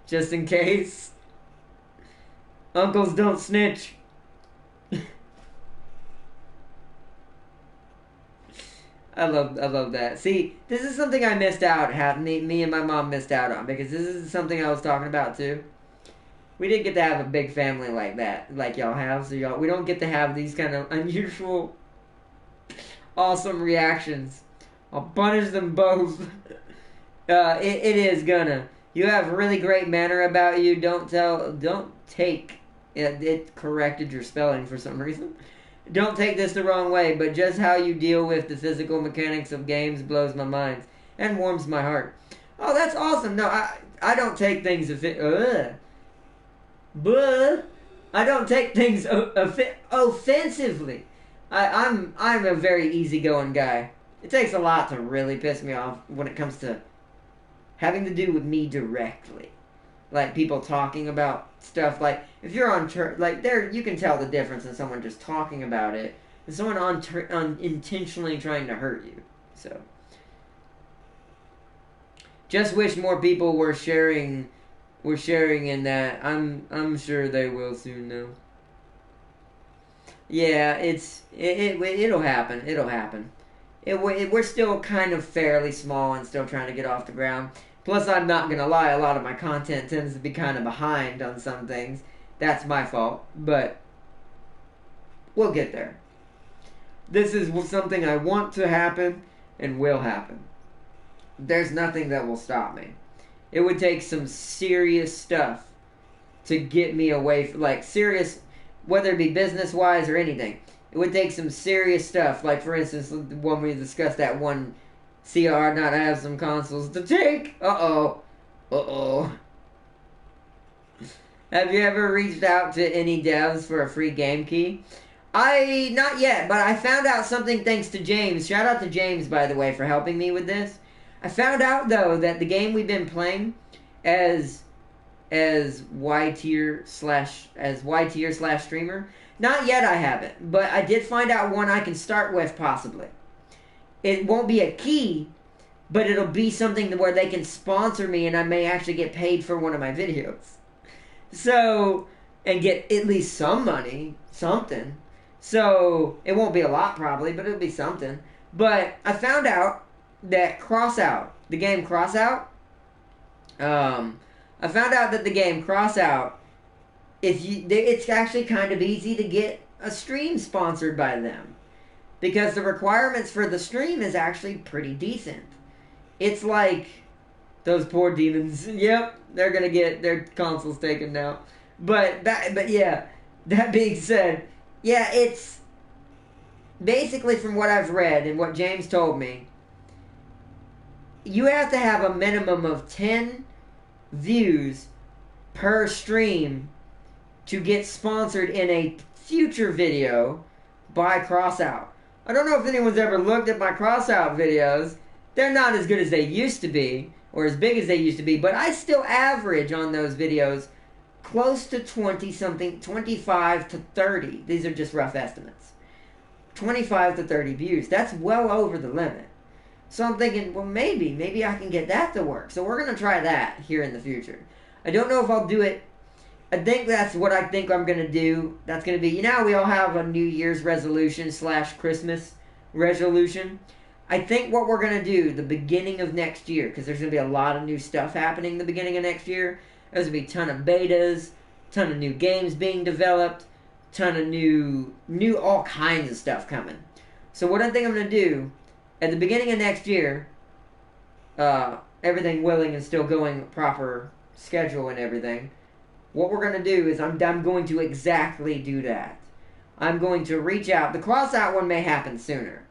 Just in case. Uncles don't snitch. I love that. See, this is something I missed out. Me and my mom missed out on, because this is something I was talking about too. We didn't get to have a big family like that, like y'all have. So we don't get to have these kind of unusual, awesome reactions. I'll punish them both. It is gonna. You have really great manner about you. Don't take. It corrected your spelling for some reason. Don't take this the wrong way, but just how you deal with the physical mechanics of games blows my mind and warms my heart. Oh, that's awesome. No, I don't take things I don't take things offensively. I'm a very easygoing guy. It takes a lot to really piss me off when it comes to having to do with me directly. Like people talking about stuff, like if you're on like there, you can tell the difference in someone just talking about it and someone on intentionally trying to hurt you. So, just wish more people were sharing in that. I'm sure they will soon though. Yeah, it'll happen. It'll happen. We're still kind of fairly small and still trying to get off the ground. Plus, I'm not going to lie, a lot of my content tends to be kind of behind on some things. That's my fault, but we'll get there. This is something I want to happen and will happen. There's nothing that will stop me. It would take some serious stuff to get me away from, like, serious, whether it be business-wise or anything. It would take some serious stuff, like, for instance, when we discussed that one CR not have some consoles to take. Uh-oh. Have you ever reached out to any devs for a free game key? Not yet, but I found out something thanks to James. Shout out to James, by the way, for helping me with this. I found out, though, that the game we've been playing as Y tier slash streamer, not yet I haven't, but I did find out one I can start with, possibly. It won't be a key, but it'll be something where they can sponsor me and I may actually get paid for one of my videos. So, and get at least some money, something. So, it won't be a lot probably, but it'll be something. But I found out that Crossout, the game Crossout, I found out that the game Crossout, it's actually kind of easy to get a stream sponsored by them. Because the requirements for the stream is actually pretty decent. It's like those poor demons. Yep, they're gonna get their consoles taken now. But yeah, that being said, yeah, it's basically from what I've read and what James told me, you have to have a minimum of 10 views per stream to get sponsored in a future video by Crossout. I don't know if anyone's ever looked at my Crossout videos. They're not as good as they used to be, or as big as they used to be, but I still average on those videos close to 20-something, 25 to 30. These are just rough estimates. 25 to 30 views. That's well over the limit. So I'm thinking, well, maybe I can get that to work. So we're going to try that here in the future. I don't know if I'll do it. I think that's what I think I'm going to do. That's going to be, you know, we all have a New Year's resolution / Christmas resolution. I think what we're going to do the beginning of next year, because there's going to be a lot of new stuff happening the beginning of next year. There's going to be a ton of betas, ton of new games being developed, ton of new all kinds of stuff coming. So what I think I'm going to do, at the beginning of next year, everything willing and still going proper schedule and everything, what we're going to do is I'm going to exactly do that. I'm going to reach out. The cross-out one may happen sooner.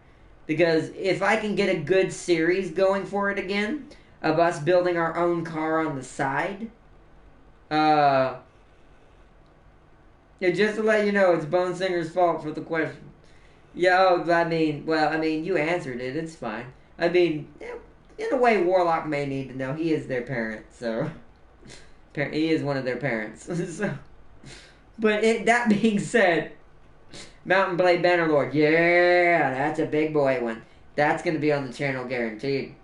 Because if I can get a good series going for it again, of us building our own car on the side, just to let you know, it's Bone Singer's fault for the question. Yeah, I mean, you answered it. It's fine. I mean, in a way, Warlock may need to know. He is their parent, so he is one of their parents. So, but that being said, Mountain Blade Bannerlord, yeah, that's a big boy one. That's going to be on the channel guaranteed.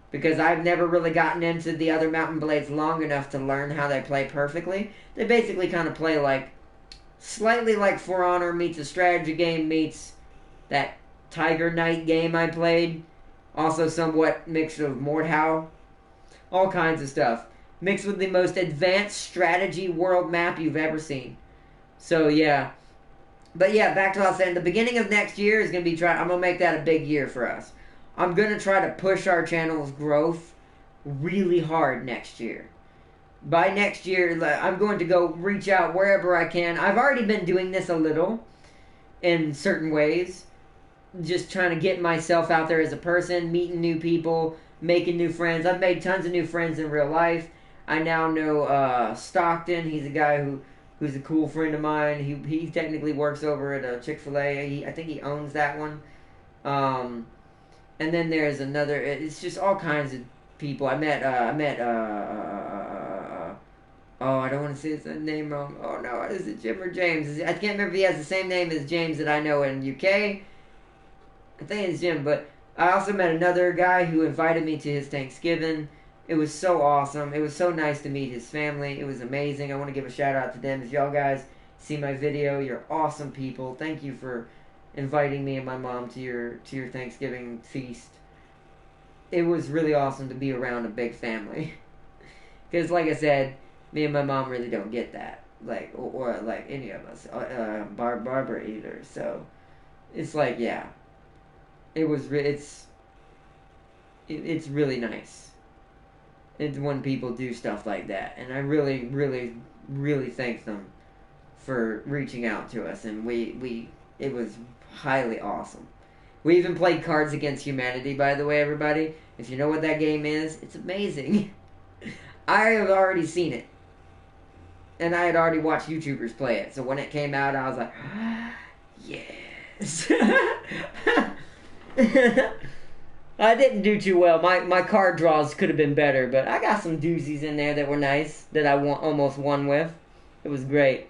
Because I've never really gotten into the other Mountain Blades long enough to learn how they play perfectly. They basically kind of play like, slightly like For Honor meets a strategy game meets that Tiger Knight game I played. Also somewhat mixed of Mordhau. All kinds of stuff. Mixed with the most advanced strategy world map you've ever seen. So yeah. But yeah, back to what I was saying. The beginning of next year is going to be I'm going to make that a big year for us. I'm going to try to push our channel's growth really hard next year. By next year, I'm going to go reach out wherever I can. I've already been doing this a little in certain ways. Just trying to get myself out there as a person, meeting new people, making new friends. I've made tons of new friends in real life. I now know Stockton. He's a guy who's a cool friend of mine. He technically works over at Chick-fil-A. I think he owns that one. And then there's another. It's just all kinds of people. I met. Oh, I don't want to say his name wrong. Oh no, is it Jim or James? I can't remember if he has the same name as James that I know in UK. I think it's Jim, but I also met another guy who invited me to his Thanksgiving. It was so awesome. It was so nice to meet his family. It was amazing. I want to give a shout out to them. If y'all guys see my video, you're awesome people. Thank you for inviting me and my mom to your Thanksgiving feast. It was really awesome to be around a big family. Because like I said, me and my mom really don't get that. Like, or like any of us. Barbara either. So, it's like, yeah. It's really nice. It's when people do stuff like that. And I really, really, really thank them for reaching out to us. And it was highly awesome. We even played Cards Against Humanity, by the way, everybody. If you know what that game is, it's amazing. I have already seen it. And I had already watched YouTubers play it. So when it came out, I was like, yes. I didn't do too well. My card draws could have been better, but I got some doozies in there that were nice that I almost won with. It was great.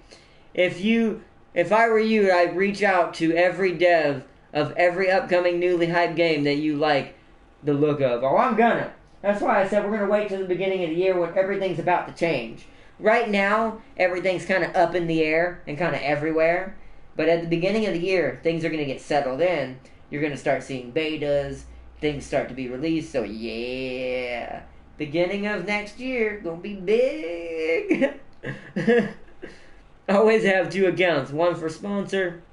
If I were you, I'd reach out to every dev of every upcoming newly hyped game that you like the look of. Oh, I'm gonna. That's why I said we're gonna wait till the beginning of the year when everything's about to change. Right now, everything's kind of up in the air and kind of everywhere. But at the beginning of the year, things are gonna get settled in. You're gonna start seeing betas. Things start to be released. So yeah, beginning of next year gonna be big. Always have 2 accounts. One for sponsor.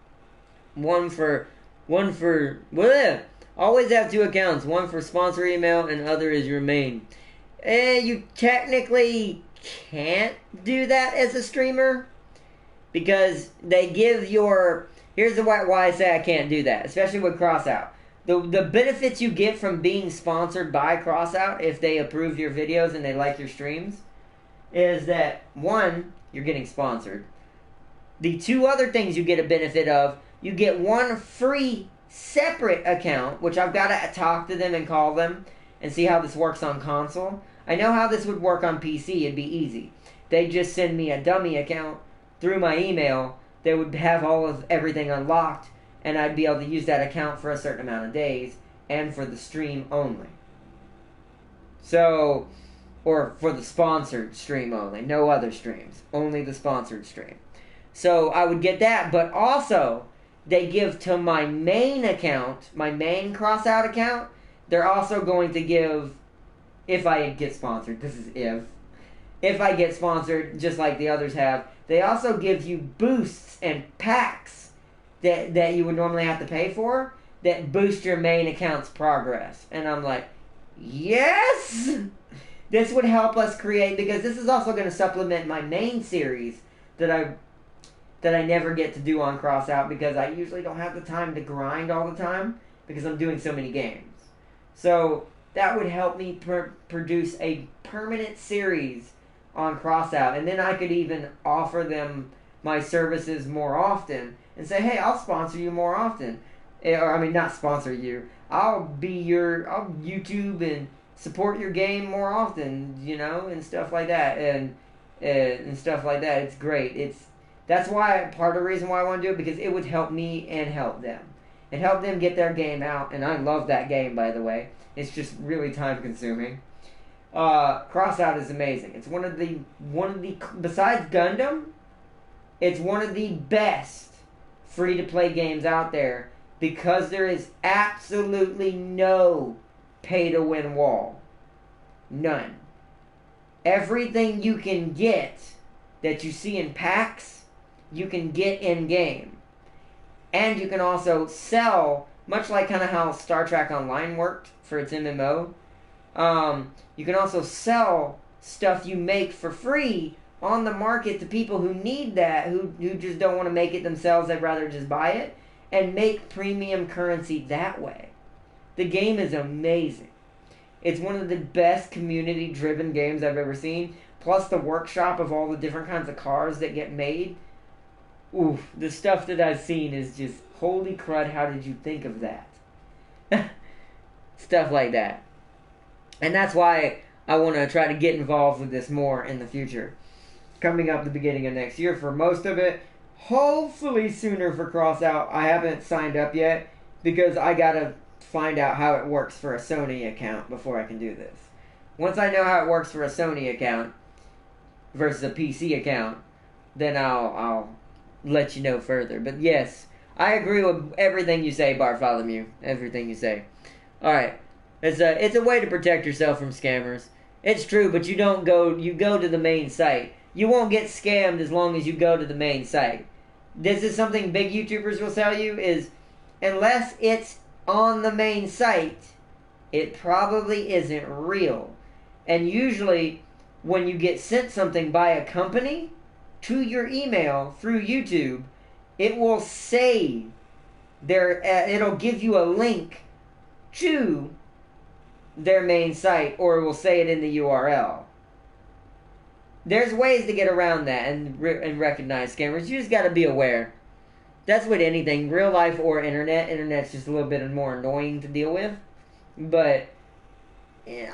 One for bleh. Always have 2 accounts. One for sponsor email and other is your main. You technically can't do that as a streamer because they give your. Here's why I say I can't do that, especially with Crossout. The benefits you get from being sponsored by Crossout, if they approve your videos and they like your streams, is that 1, you're getting sponsored. The 2 other things you get a benefit of, you get 1 free separate account, which I've got to talk to them and call them and see how this works on console. I know how this would work on PC. It'd be easy. They'd just send me a dummy account through my email. They would have all of everything unlocked, and I'd be able to use that account for a certain amount of days and for the stream only. So, or for the sponsored stream only. No other streams. Only the sponsored stream. So I would get that, but also they give to my main account, my main Crossout account, they're also going to give, if I get sponsored, this is if I get sponsored, just like the others have, they also give you boosts and packs that you would normally have to pay for that boost your main account's progress. And I'm like, yes! This would help us create, because this is also going to supplement my main series that I never get to do on Crossout because I usually don't have the time to grind all the time because I'm doing so many games. So that would help me produce a permanent series on Crossout, and then I could even offer them my services more often and say, hey, I'll sponsor you more often. Or, I mean, not sponsor you. I'll YouTube and support your game more often, and stuff like that, and stuff like that. It's great. That's why, part of the reason why I want to do it, because it would help me and help them. It helped them get their game out, and I love that game, by the way. It's just really time consuming. Crossout is amazing. It's one of the besides Gundam, it's one of the best free to play games out there because there is absolutely no pay to win wall. None. Everything you can get that you see in packs, you can get in game. And you can also sell, much like kind of how Star Trek Online worked for its MMO. You can also sell stuff you make for free on the market to people who need that, who just don't want to make it themselves, they'd rather just buy it, and make premium currency that way. The game is amazing. It's one of the best community-driven games I've ever seen, plus the workshop of all the different kinds of cars that get made. Oof, the stuff that I've seen is just, holy crud, how did you think of that? Stuff like that. And that's why I want to try to get involved with this more in the future. Coming up the beginning of next year for most of it. Hopefully sooner for Crossout. I haven't signed up yet because I got to find out how it works for a Sony account before I can do this. Once I know how it works for a Sony account versus a PC account, then I'll let you know further. But yes, I agree with everything you say, Bartholomew. Everything you say. Alright. It's a way to protect yourself from scammers. It's true, but you go to the main site. You won't get scammed as long as you go to the main site. This is something big YouTubers will tell you is, unless it's on the main site, it probably isn't real. And usually, when you get sent something by a company to your email through YouTube, it will say it'll give you a link to their main site, or it will say it in the URL. There's ways to get around that and recognize scammers. You just got to be aware. That's with anything, real life or internet. Internet's just a little bit more annoying to deal with, but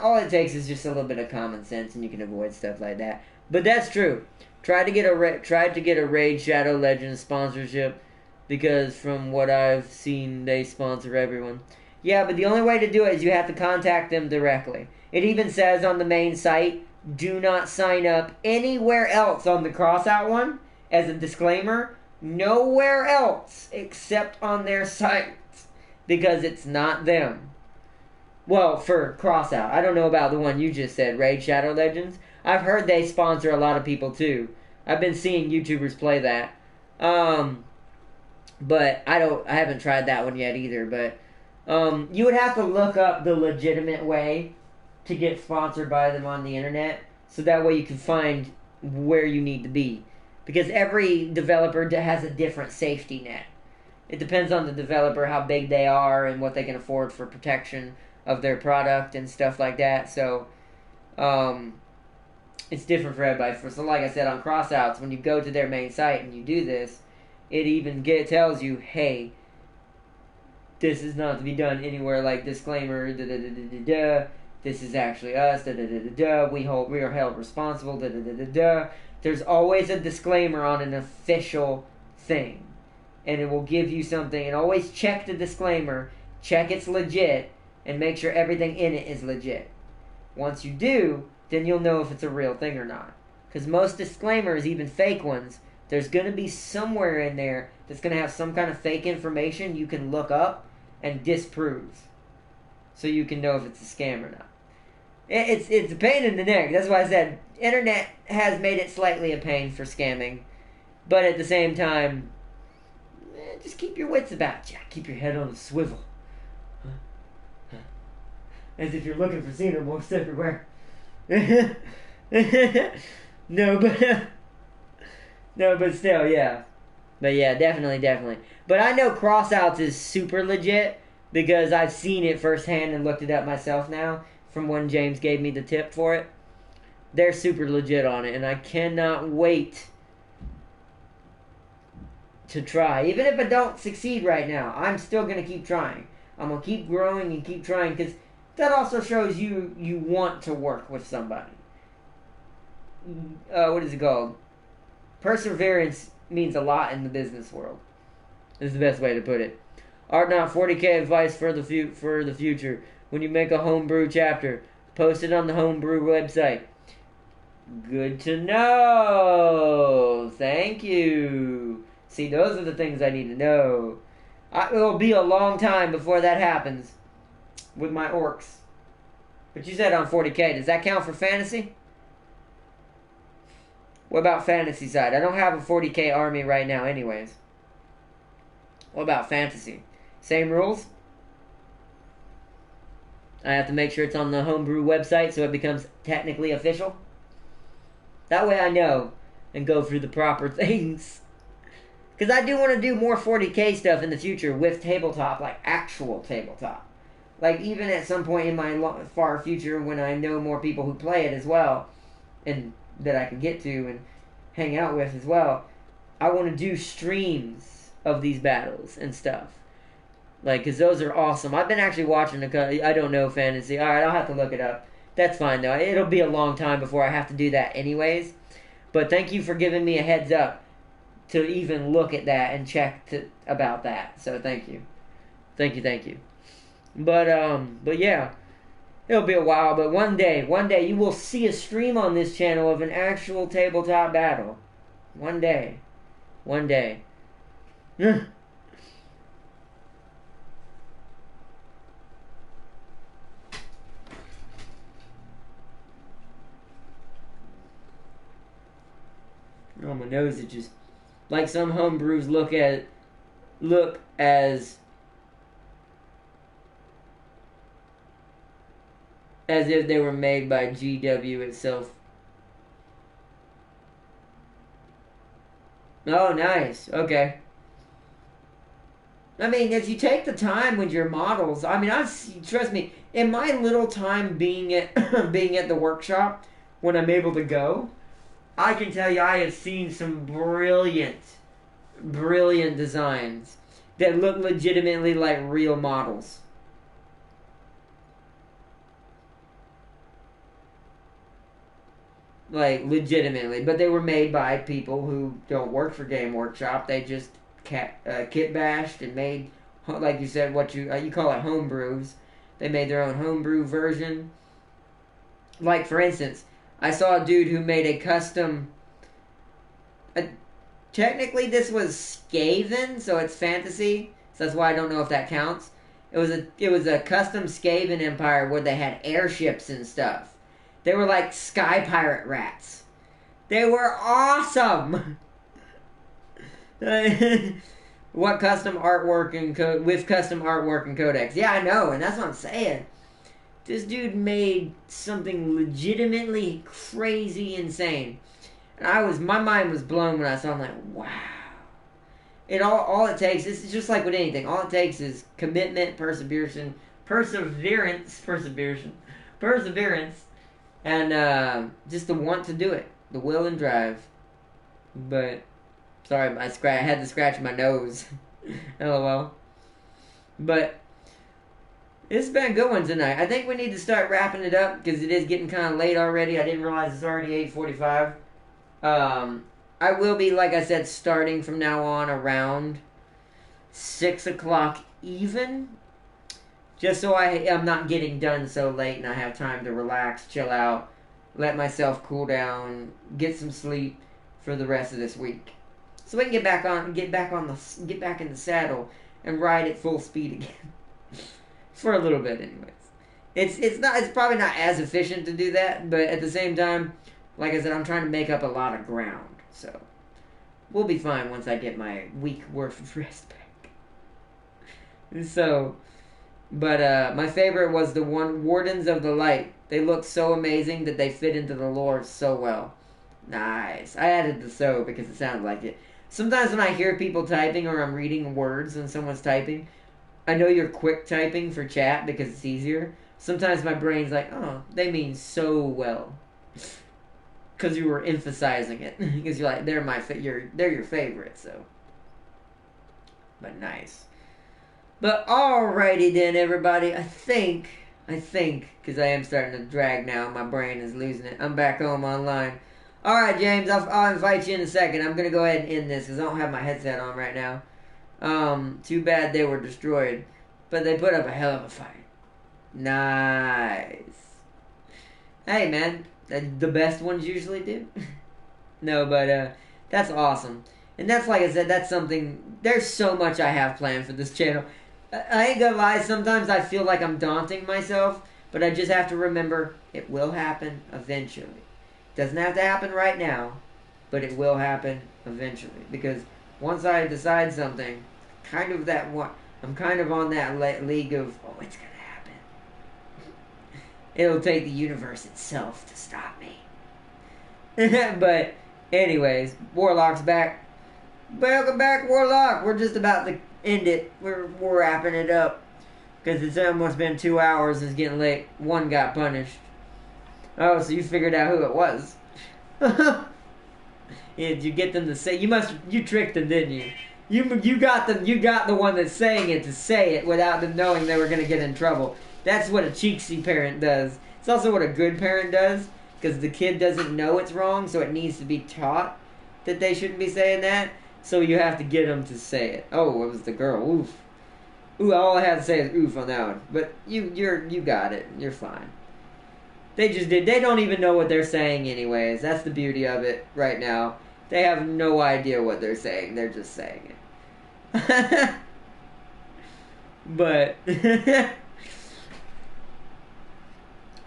all it takes is just a little bit of common sense, and you can avoid stuff like that. But that's true. Tried to get a Raid Shadow Legends sponsorship because from what I've seen, they sponsor everyone. Yeah, but the only way to do it is you have to contact them directly. It even says on the main site, do not sign up anywhere else on the Crossout one as a disclaimer. Nowhere else except on their site because it's not them. Well, for Crossout. I don't know about the one you just said, Raid Shadow Legends. I've heard they sponsor a lot of people too. I've been seeing YouTubers play that. But I haven't tried that one yet either, but you would have to look up the legitimate way to get sponsored by them on the internet, so that way you can find where you need to be. Because every developer has a different safety net. It depends on the developer, how big they are, and what they can afford for protection of their product and stuff like that. So, it's different for everybody. So like I said, on Crossouts, when you go to their main site and you do this, it even tells you, hey, this is not to be done anywhere, like disclaimer, this is actually us, we are held responsible, There's always a disclaimer on an official thing. And it will give you something, and always check the disclaimer, check it's legit, and make sure everything in it is legit. Once you do, then you'll know if it's a real thing or not. Because most disclaimers, even fake ones, there's going to be somewhere in there that's going to have some kind of fake information you can look up and disprove. So you can know if it's a scam or not. It's a pain in the neck. That's why I said internet has made it slightly a pain for scamming. But at the same time, just keep your wits about you. Keep your head on a swivel. As if you're looking for Xenomorphs everywhere. No, but still, yeah. But yeah, definitely. But I know Crossouts is super legit because I've seen it firsthand and looked it up myself now from when James gave me the tip for it. They're super legit on it, and I cannot wait to try. Even if I don't succeed right now, I'm still going to keep trying. I'm going to keep growing and keep trying because that also shows you want to work with somebody. What is it called? Perseverance means a lot in the business world. Is the best way to put it. Art Not 40K advice for the future. When you make a homebrew chapter, post it on the homebrew website. Good to know. Thank you. See, those are the things I need to know. It'll be a long time before that happens with my orcs. But you said on 40K. Does that count for fantasy? What about fantasy side? I don't have a 40K army right now anyways. What about fantasy? Same rules? I have to make sure it's on the homebrew website so it becomes technically official. That way I know and go through the proper things. Because I do want to do more 40K stuff in the future with tabletop, like actual tabletop. Like even at some point in my far future when I know more people who play it as well, and that I can get to and hang out with as well, I want to do streams of these battles and stuff. Like, because those are awesome. I've been actually watching I don't know fantasy. Alright, I'll have to look it up. That's fine though. It'll be a long time before I have to do that anyways. But thank you for giving me a heads up to even look at that and check about that. So thank you. Thank you. But yeah. It'll be a while, but one day you will see a stream on this channel of an actual tabletop battle. One day. Oh, my nose is just... Like some homebrews look as if they were made by GW itself. Oh, nice. Okay. I mean, if you take the time with your models, I mean, trust me, in my little time being at the workshop, when I'm able to go, I can tell you I have seen some brilliant designs that look legitimately like real models. Like, legitimately. But they were made by people who don't work for Game Workshop. They just kit bashed and made, like you said, what you call it homebrews. They made their own homebrew version. Like, for instance, I saw a dude who made a custom... technically, this was Skaven, so it's fantasy. So that's why I don't know if that counts. It was a custom Skaven empire where they had airships and stuff. They were like sky pirate rats. They were awesome. What custom artwork and with custom artwork and codex? Yeah, I know, and that's what I'm saying. This dude made something legitimately crazy insane, and my mind was blown when I saw him. Like, wow. All it takes is just like with anything. All it takes is commitment, perseverance, and just the want to do it, the will and drive. But sorry, I had to scratch my nose. LOL. But it's been a good one tonight. I think we need to start wrapping it up because it is getting kind of late already. I didn't realize it's already 8:45. I will be, like I said, starting from now on around 6 o'clock even. Just so I'm not getting done so late and I have time to relax, chill out, let myself cool down, get some sleep for the rest of this week, so I can get back in the saddle and ride at full speed again for a little bit, anyways. It's probably not as efficient to do that, but at the same time, like I said, I'm trying to make up a lot of ground, so we'll be fine once I get my week worth of rest back. So, but my favorite was the one Wardens of the Light. They look so amazing that they fit into the lore so well. Nice. I added the "so" because it sounded like it. Sometimes when I hear people typing or I'm reading words and someone's typing, I know you're quick typing for chat because it's easier. Sometimes my brain's like, oh, they mean so well. Because you were emphasizing it. Because you're like, they're your favorite, so. But nice. But alrighty then, everybody. I think, because I am starting to drag now. My brain is losing it. I'm back home online. Alright, James, I'll invite you in a second. I'm going to go ahead and end this because I don't have my headset on right now. Too bad they were destroyed. But they put up a hell of a fight. Nice. Hey, man. The best ones usually do. No, but that's awesome. And that's, like I said, that's something... There's so much I have planned for this channel. I ain't gonna lie, sometimes I feel like I'm daunting myself, but I just have to remember it will happen eventually. Doesn't have to happen right now, but it will happen eventually. Because once I decide something, I'm kind of on that league of, oh, it's gonna happen. It'll take the universe itself to stop me. But, anyways, Warlock's back. Welcome back, Warlock. We're just about to end it. We're wrapping it up. Because it's almost been 2 hours. It's getting late. One got punished. Oh, so you figured out who it was. Did you get them to say... You tricked them, didn't you? You got the one that's saying it to say it without them knowing they were going to get in trouble. That's what a cheeksy parent does. It's also what a good parent does. Because the kid doesn't know it's wrong, so it needs to be taught that they shouldn't be saying that. So you have to get them to say it. Oh, it was the girl. Oof. Ooh, all I had to say is oof on that one. But you got it. You're fine. They just did. They don't even know what they're saying anyways. That's the beauty of it right now. They have no idea what they're saying. They're just saying it. But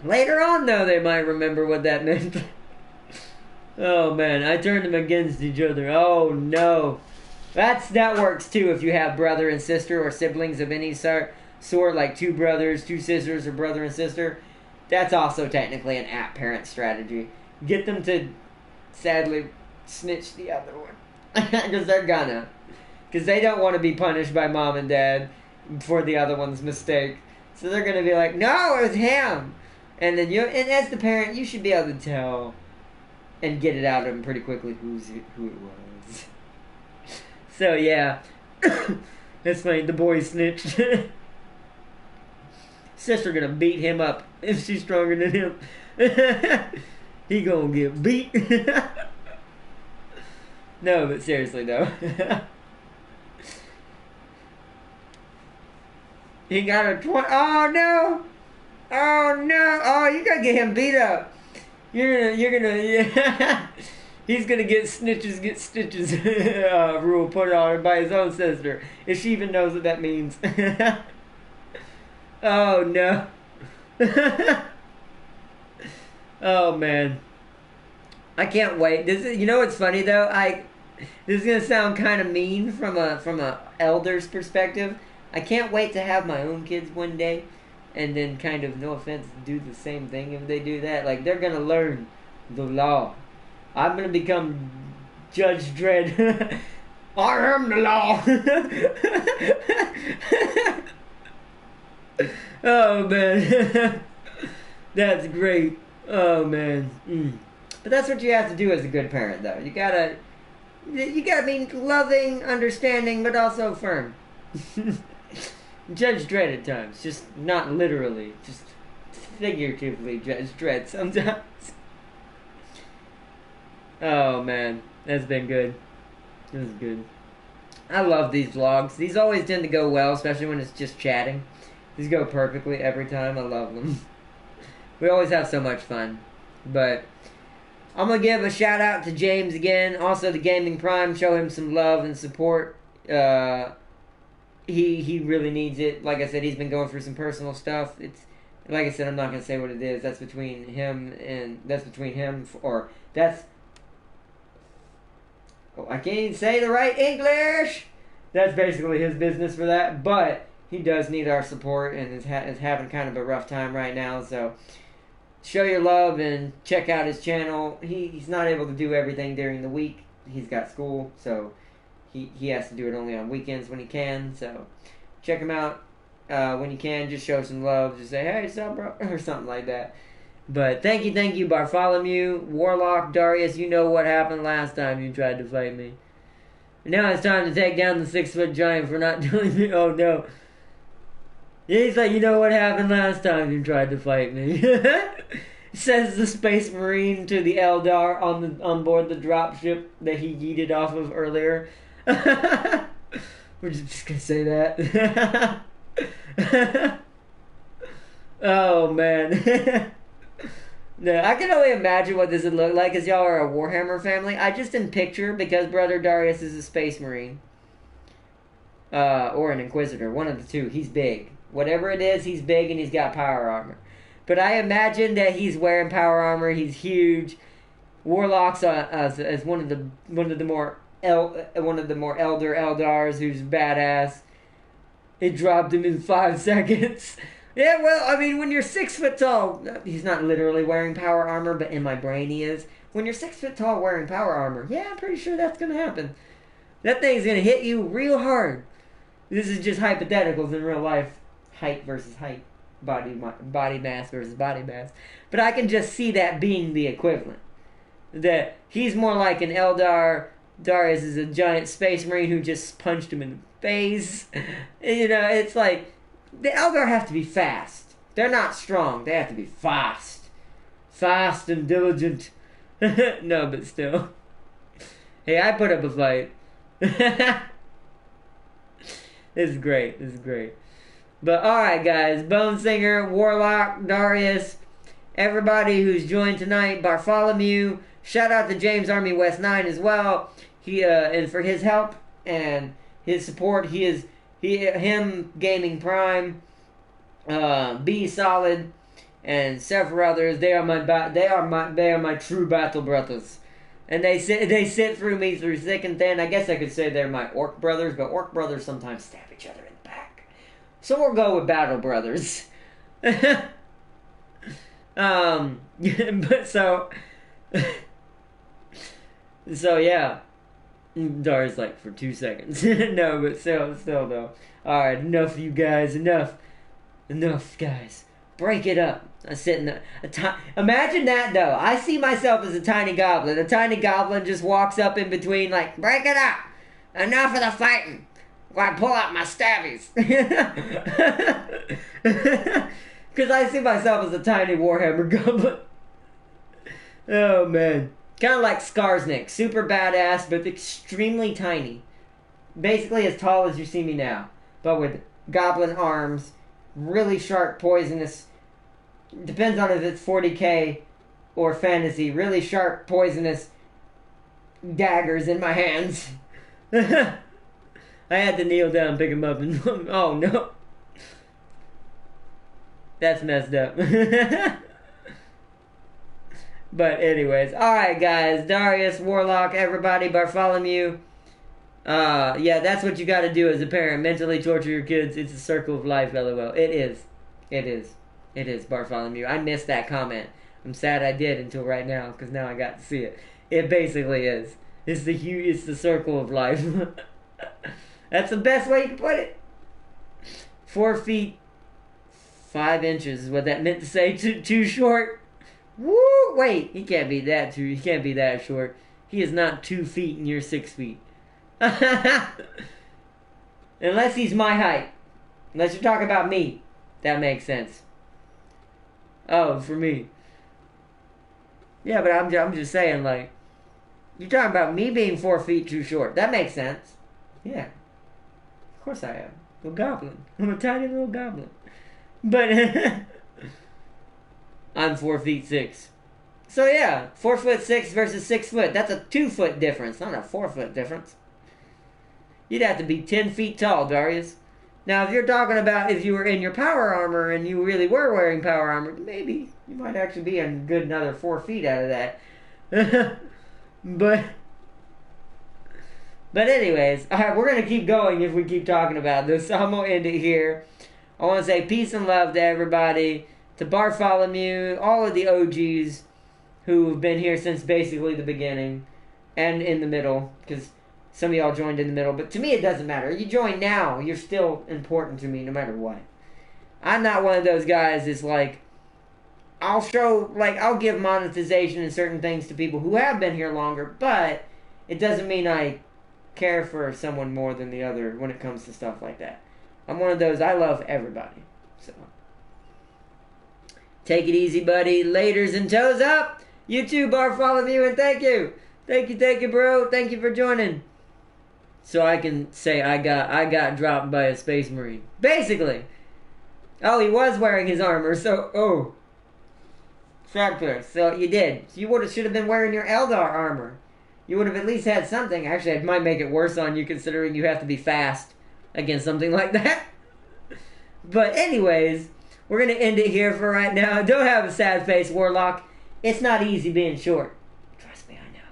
later on, though, they might remember what that meant. Oh, man. I turned them against each other. Oh, no. That works, too, if you have brother and sister or siblings of any sort, like two brothers, two sisters, or brother and sister. That's also technically an apt parent strategy. Get them to, sadly, snitch the other one. Because they're gonna. Because they don't want to be punished by mom and dad for the other one's mistake. So they're gonna be like, no, it was him. And then as the parent, you should be able to tell and get it out of them pretty quickly who it was. So yeah, that's funny. The boy snitched. Sister gonna beat him up if she's stronger than him. He gonna get beat. No, but seriously though. He got a 20. Oh no! Oh no! Oh, you gotta get him beat up. You're gonna. Yeah. He's gonna get stitches rule put on him by his own sister, if she even knows what that means. Oh no. Oh man. I can't wait. You know what's funny though? This is gonna sound kind of mean from a elder's perspective. I can't wait to have my own kids one day, and then kind of, no offense, do the same thing if they do that. Like, they're gonna learn the law. I'm gonna become Judge Dredd. I am the law. Oh man. That's great. Oh man. But that's what you have to do as a good parent, though. You gotta be loving, understanding, but also firm. Judge Dredd at times, just not literally, just figuratively Judge Dredd sometimes. Oh man, that's been good. This is good. I love these vlogs. These always tend to go well, especially when it's just chatting. These go perfectly every time. I love them. We always have so much fun. But I'm going to give a shout out to James again. Also to Gaming Prime. Show him some love and support. He really needs it. Like I said, he's been going through some personal stuff. It's like I said, I'm not going to say what it is. That's between him or that's... Oh, I can't even say the right English! That's basically his business for that. But he does need our support and is having kind of a rough time right now. So show your love and check out his channel. He's not able to do everything during the week. He's got school, so he has to do it only on weekends when he can. So check him out when you can. Just show some love. Just say, hey, what's up, bro? Or something like that. But thank you, Bartholomew, Warlock, Darius. You know what happened last time you tried to fight me. Now it's time to take down the 6-foot giant for not doing me. Oh, no. He's like, you know what happened last time you tried to fight me. Says the Space Marine to the Eldar on board the dropship that he yeeted off of earlier. We're just gonna say that. Oh, man. No, I can only imagine what this would look like, because y'all are a Warhammer family. I just in picture, because Brother Darius is a Space Marine. Or an Inquisitor, one of the two. He's big. Whatever it is, he's big and he's got power armor. But I imagine that he's wearing power armor, he's huge. Warlock's as one of the more elder Eldars who's badass. It dropped him in 5 seconds. Yeah, well, I mean, when you're 6 foot tall, he's not literally wearing power armor, but in my brain he is. When you're 6 foot tall wearing power armor, yeah, I'm pretty sure that's gonna happen. That thing's gonna hit you real hard. This is just hypotheticals in real life. Height versus height. Body mass versus body mass. But I can just see that being the equivalent. That he's more like an Eldar. Darius is a giant space marine who just punched him in the face. You know, it's like... The Eldar have to be fast. They're not strong. They have to be fast. Fast and diligent. No, but still. Hey, I put up a fight. This is great. This is great. But alright, guys. Bone Singer, Warlock, Darius, everybody who's joined tonight, Bartholomew. Shout out to James Army West 9 as well. He and for his help and his support. Him, Gaming Prime, B Solid, and several others. They are my true battle brothers, and they sit through me through thick and thin. I guess I could say they're my orc brothers, but orc brothers sometimes stab each other in the back, so we'll go with battle brothers. But so yeah. Darius like for 2 seconds. No, but still though. Alright, enough you guys, enough guys. Break it up. I sit in imagine that though. I see myself as a tiny goblin. A tiny goblin just walks up in between like, break it up. Enough of the fighting. I pull out my stabbies. Because I see myself as a tiny Warhammer goblin. Oh man. Kind of like Skarsnik, super badass, but extremely tiny. Basically as tall as you see me now, but with goblin arms, really sharp, poisonous, depends on if it's 40k or fantasy, really sharp, poisonous daggers in my hands. I had to kneel down and pick him up and, oh no. That's messed up. But anyways, alright guys, Darius, Warlock, everybody, Bartholomew. Yeah, that's what you gotta do as a parent. Mentally torture your kids. It's a circle of life, LOL. It is, Bartholomew. I missed that comment. I'm sad I did until right now, because now I got to see it. It basically is. It's the circle of life. That's the best way you can put it. 4 feet, 5 inches is what that meant to say. Too short. Woo! Wait, he can't be that short. He is not 2 feet and you're 6 feet. Unless he's my height. Unless you're talking about me. That makes sense. Oh, for me. Yeah, but I'm just saying, like, you're talking about me being 4 feet too short. That makes sense. Yeah. Of course I am. Little goblin. I'm a tiny little goblin. But I'm 4 feet 6. So yeah, 4'6" versus 6 foot. That's a 2 foot difference, not a 4 foot difference. You'd have to be 10 feet tall, Darius. Now, if you're talking about if you were in your power armor and you really were wearing power armor, maybe you might actually be a good another 4 feet out of that. But anyways, alright, we're going to keep going if we keep talking about this. So I'm going to end it here. I want to say peace and love to everybody, to Bartholomew, all of the OGs who have been here since basically the beginning, and in the middle, because some of y'all joined in the middle. But to me, it doesn't matter. You join now, you're still important to me no matter what. I'm not one of those guys that's like, I'll give monetization and certain things to people who have been here longer, but it doesn't mean I care for someone more than the other when it comes to stuff like that. I'm one of those, I love everybody. So, take it easy, buddy. Laters and toes up. You too, Bartholomew, and thank you. Thank you, bro. Thank you for joining. So I can say I got dropped by a space marine. Basically. Oh, he was wearing his armor, so, Fabulous. So you did. So you should have been wearing your Eldar armor. You would have at least had something. Actually, it might make it worse on you considering you have to be fast against something like that. But anyways, we're going to end it here for right now. Don't have a sad face, Warlock. It's not easy being short. Trust me, I know.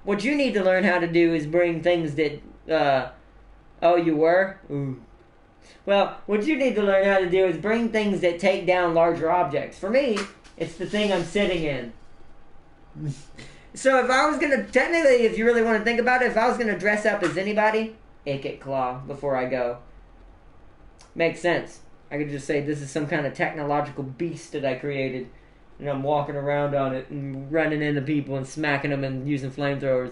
What you need to learn how to do is bring things that, oh, you were? Ooh. Well, what you need to learn how to do is bring things that take down larger objects. For me, it's the thing I'm sitting in. So if I was going to, technically, if you really want to think about it, if I was going to dress up as anybody, Ikit Claw before I go. Makes sense. I could just say this is some kind of technological beast that I created. And I'm walking around on it and running into people and smacking them and using flamethrowers.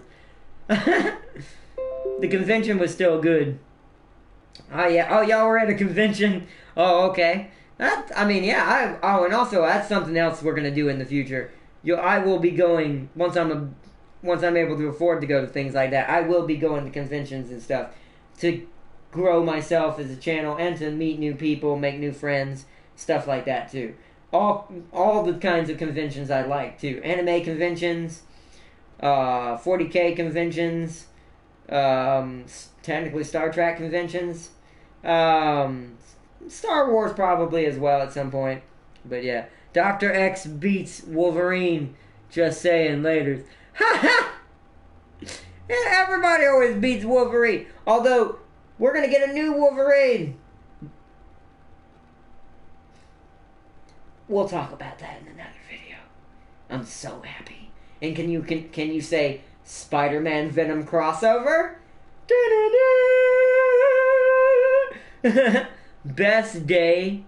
The convention was still good. Oh, yeah. Oh, y'all were at a convention. Oh, okay. And also that's something else we're going to do in the future. I will be going, once I'm able to afford to go to things like that, I will be going to conventions and stuff to grow myself as a channel and to meet new people, make new friends, stuff like that too. All the kinds of conventions I like too. Anime conventions, 40K conventions, technically Star Trek conventions, Star Wars probably as well at some point. But yeah, Dr. X beats Wolverine. Just saying, later. Ha ha! Yeah, everybody always beats Wolverine. Although, we're gonna get a new Wolverine. We'll talk about that in another video. I'm so happy. And can you say Spider-Man Venom crossover? Best day,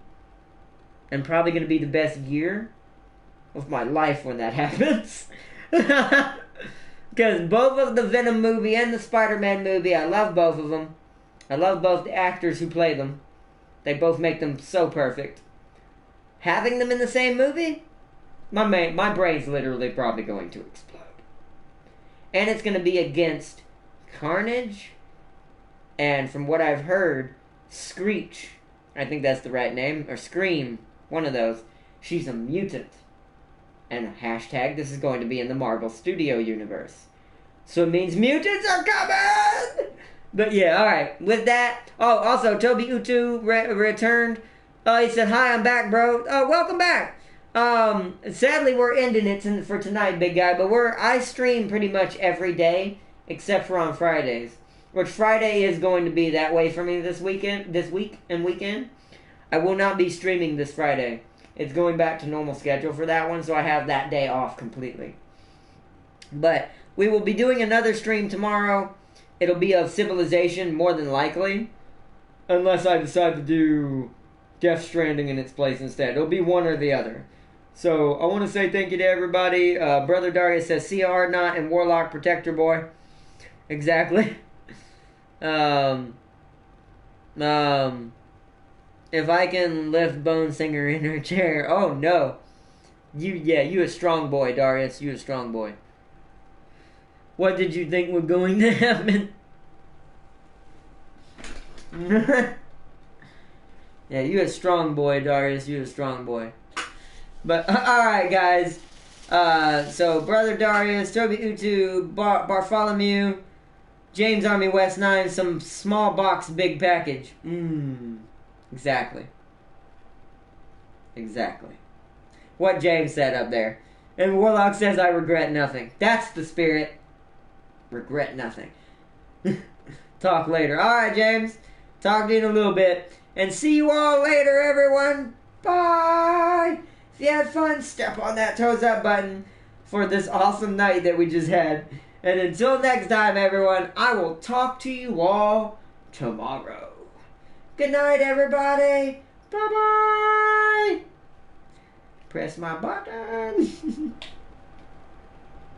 and probably going to be the best year of my life when that happens. Because both of the Venom movie and the Spider-Man movie, I love both of them. I love both the actors who play them. They both make them so perfect. Having them in the same movie, my brain's literally probably going to explode. And it's going to be against Carnage, and from what I've heard, Screech. I think that's the right name. Or Scream. One of those. She's a mutant. And hashtag, this is going to be in the Marvel Studio universe. So it means mutants are coming! But yeah, alright. With that. Oh, also, Toby Utu returned. He said, hi, I'm back, bro. Welcome back. Sadly, we're ending it for tonight, big guy. But I stream pretty much every day. Except for on Fridays. Which Friday is going to be that way for me this week and weekend. I will not be streaming this Friday. It's going back to normal schedule for that one, so I have that day off completely. But we will be doing another stream tomorrow. It'll be of Civilization, more than likely. Unless I decide to do Death Stranding in its place instead. It'll be one or the other. So, I want to say thank you to everybody. Brother Darius says, see ya, Ardnot and Warlock Protector Boy. Exactly. If I can lift Bone Singer in her chair. Oh, no. You a strong boy, Darius. You a strong boy. What did you think was going to happen? Yeah, you a strong boy, Darius. You a strong boy. But, alright, guys. So Brother Darius, Toby Utu, Bartholomew, James Army West 9, some small box, big package. Exactly. Exactly. What James said up there. And Warlock says, I regret nothing. That's the spirit. Regret nothing. Talk later. Alright, James. Talk to you in a little bit. And see you all later, everyone. Bye. If you had fun, step on that toes up button for this awesome night that we just had. And until next time, everyone, I will talk to you all tomorrow. Good night, everybody. Bye-bye. Press my button.